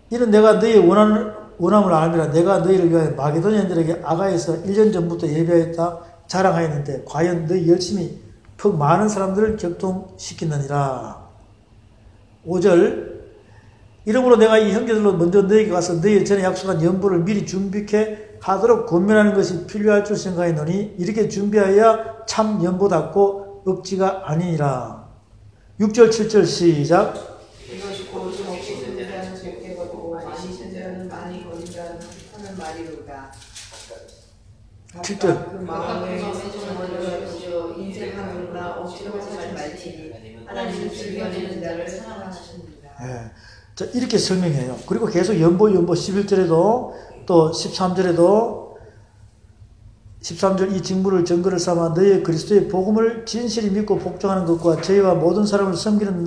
이는 내가 너희의 원함을 알미라. 내가 너희를 위하여 마게도니아인들에게 아가에서 1년 전부터 예배하였다 자랑하였는데 과연 너희 열심히 퍽 많은 사람들을 격통시키느니라. 5절 이러므로 내가 이 형제들로 먼저 너희에게 가서 너희 전에 약속한 연보를 미리 준비케 하도록 권면하는 것이 필요할 줄 생각했노니 이렇게 준비하여야 참 연보답고 억지가 아니니라. 6절 7절 시작. 이것이 고르지 없이 듣는 자는 적게 걷고 많이 듣는 자는 많이 거린 자는 하는 말이로다. 7절 그 마음에 주저 인생하느라 억지로 하지 말지니 하나님은 즐겨내는 자를 사랑하십니다. 자, 이렇게 설명해요. 그리고 계속 연보 11절에도 또 13절에도 13절 이 직무를 증거를 삼아 너희의 그리스도의 복음을 진실히 믿고 복종하는 것과 저희와 모든 사람을 섬기는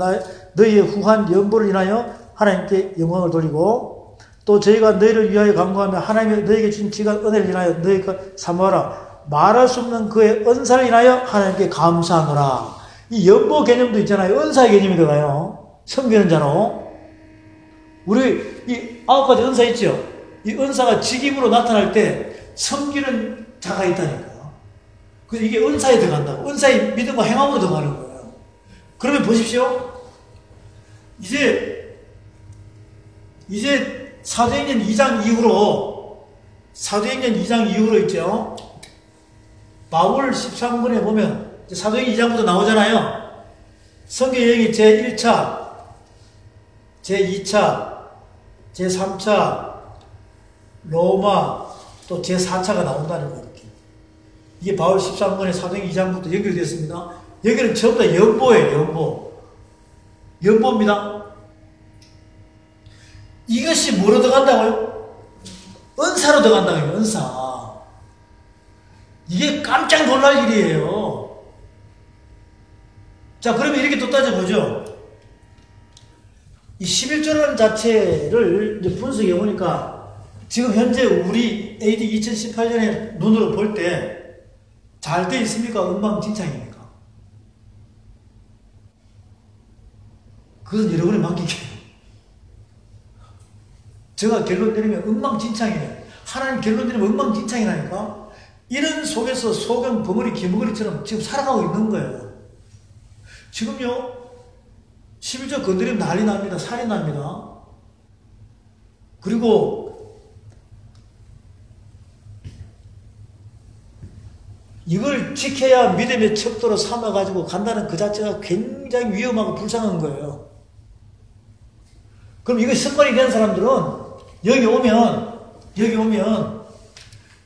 너희의 후한 연보를 인하여 하나님께 영광을 돌리고 또 저희가 너희를 위하여 간구하며 하나님이 너희에게 주신 지간 은혜를 인하여 너희가 사모하라. 말할 수 없는 그의 은사를 인하여 하나님께 감사하노라. 이 연보 개념도 있잖아요. 은사의 개념이 들어가요. 섬기는 자로. 우리 이 9가지 은사 있죠. 이 은사가 직임으로 나타날 때 섬기는 자가 있다니까요. 그래서 이게 은사에 들어간다고. 은사의 믿음과 행함으로 들어가는 거예요. 그러면 보십시오. 이제 사도행전 2장 이후로 있죠. 바울 13권에 보면 사도행전 2장부터 나오잖아요. 선교 여행이 제1차, 제2차, 제3차 로마 또 제4차가 나온다는 거예요. 이렇게. 이게 바울 13권의 사도행 2장부터 연결되었습니다. 여기는 전부 다 연보예요. 연보입니다. 이것이 뭐로 들어간다고요? 은사로 들어간다고요. 은사. 이게 깜짝 놀랄 일이에요. 자, 그러면 이렇게 또 따져보죠. 이 11조라는 자체를 이제 분석해 보니까 지금 현재 우리 AD 2018년에 눈으로 볼 때 잘 돼 있습니까? 엉망진창입니까? 그것은 여러분의 만기게요. 제가 결론 내리면 엉망진창이에요. 하나님 결론 내리면 엉망진창이라니까. 이런 속에서 소금 버무리 기머거리처럼 지금 살아가고 있는 거예요. 지금요 11조 건드리면 난리 납니다. 살이 납니다. 그리고 이걸 지켜야 믿음의 척도로 삼아가지고 간다는 그 자체가 굉장히 위험하고 불쌍한 거예요. 그럼 이거 습관이 된 사람들은 여기 오면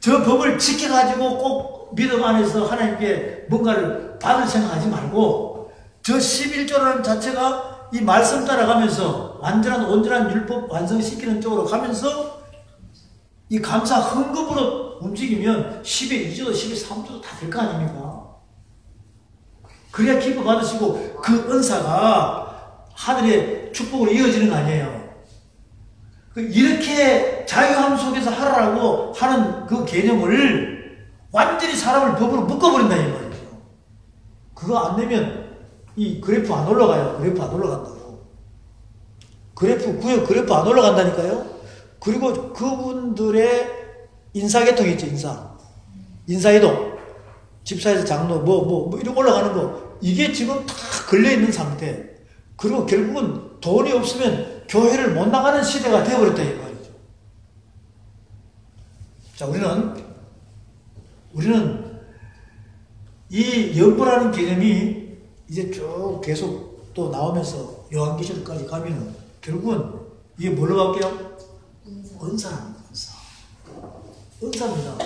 저 법을 지켜가지고 꼭 믿음 안에서 하나님께 뭔가를 받을 생각하지 말고 저 11조라는 자체가 이 말씀 따라가면서 완전한 온전한 율법 완성시키는 쪽으로 가면서 이 감사 헌금으로 움직이면 10의 2조도 10의 3조도 다 될 거 아닙니까? 그래야 기뻐 받으시고 그 은사가 하늘의 축복으로 이어지는 거 아니에요. 이렇게 자유함 속에서 하라고 하는 그 개념을 완전히 사람을 법으로 묶어버린다 이 말이죠. 그거 안 되면 이 그래프 안 올라가요. 그래프 안 올라간다고. 구역 그래프 안 올라간다니까요. 그리고 그분들의 인사계통이 있죠. 인사이동 집사에서 장로 뭐 이렇게 올라가는 거 이게 지금 다 걸려있는 상태. 그리고 결국은 돈이 없으면 교회를 못 나가는 시대가 되어버렸다 이 말이죠. 자, 우리는 이 연보라는 개념이 이제 쭉 계속 또 나오면서 요한계시록까지 가면은 결국은 이게 뭘로 갈게요? 은사랍니다. 은사입니다.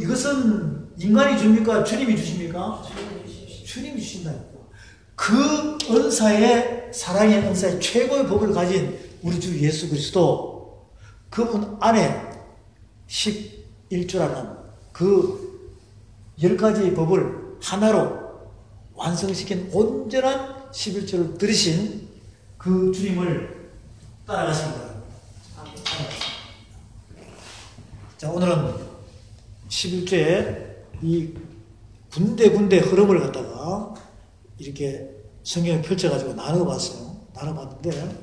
이것은 인간이 줍니까? 주님이 주십니까? 주님이 주신다니까. 그 은사의 사랑의 은사의 최고의 법을 가진 우리 주 예수 그리스도 그분 안에 11조라는 그 10가지의 법을 하나로 완성시킨 온전한 11조를 들으신 그 주님을 따라가시기 바랍니다. 자, 오늘은 11조의 이 군데군데 흐름을 갖다가 이렇게 성경을 펼쳐가지고 나눠봤는데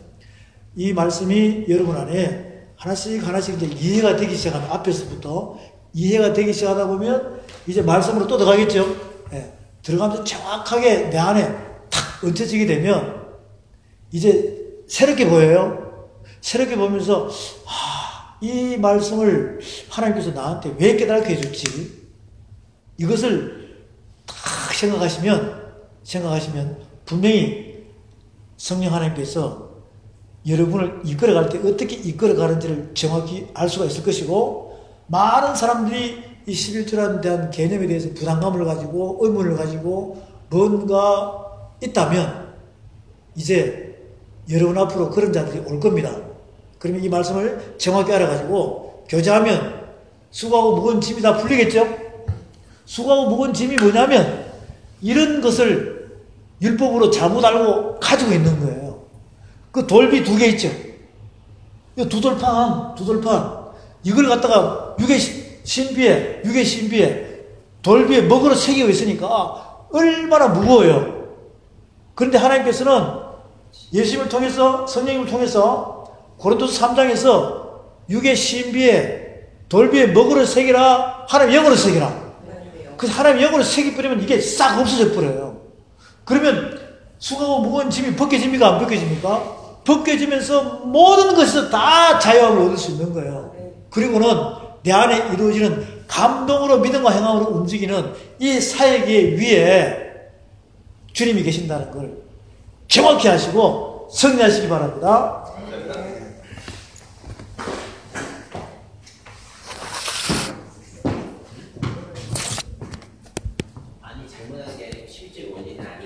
이 말씀이 여러분 안에 하나씩 이제 이해가 되기 시작하면 앞에서부터 이해가 되기 시작하다 보면 이제 말씀으로 또 들어가겠죠. 네. 들어가면서 정확하게 내 안에 탁 얹혀지게 되면 이제 새롭게 보여요. 새롭게 보면서 이 말씀을 하나님께서 나한테 왜 깨닫게 해줬지? 이것을 딱 생각하시면 분명히 성령 하나님께서 여러분을 이끌어갈 때 어떻게 이끌어가는지를 정확히 알 수가 있을 것이고 많은 사람들이 이 11조라는 대한 개념에 대해서 부담감을 가지고 의문을 가지고 뭔가 있다면 이제 여러분 앞으로 그런 자들이 올 겁니다. 그러면 이 말씀을 정확히 알아가지고 교제하면 수고하고 무거운 짐이 다 풀리겠죠? 수고하고 무거운 짐이 뭐냐면 이런 것을 율법으로 잘못 알고 가지고 있는 거예요. 그 돌비 2개 있죠? 이 두 돌판 이걸 갖다가 육의 신비에 돌비에 먹으로 새기고 있으니까 얼마나 무거워요. 그런데 하나님께서는 예수님을 통해서 성령님을 통해서 고린도서 3장에서 육의 신비에 돌비에 먹으로 새기라 하나님 영으로 새기라. 그래서 하나님 영으로 새기버리면 이게 싹 없어져 버려요. 그러면 수고하고 무거운 짐이 벗겨집니까? 안 벗겨집니까? 벗겨지면서 모든 것에서 다 자유함을 얻을 수 있는 거예요. 그리고는 내 안에 이루어지는 감동으로 믿음과 행함으로 움직이는 이 사역의 위에 주님이 계신다는 걸 정확히 하시고 승리하시기 바랍니다.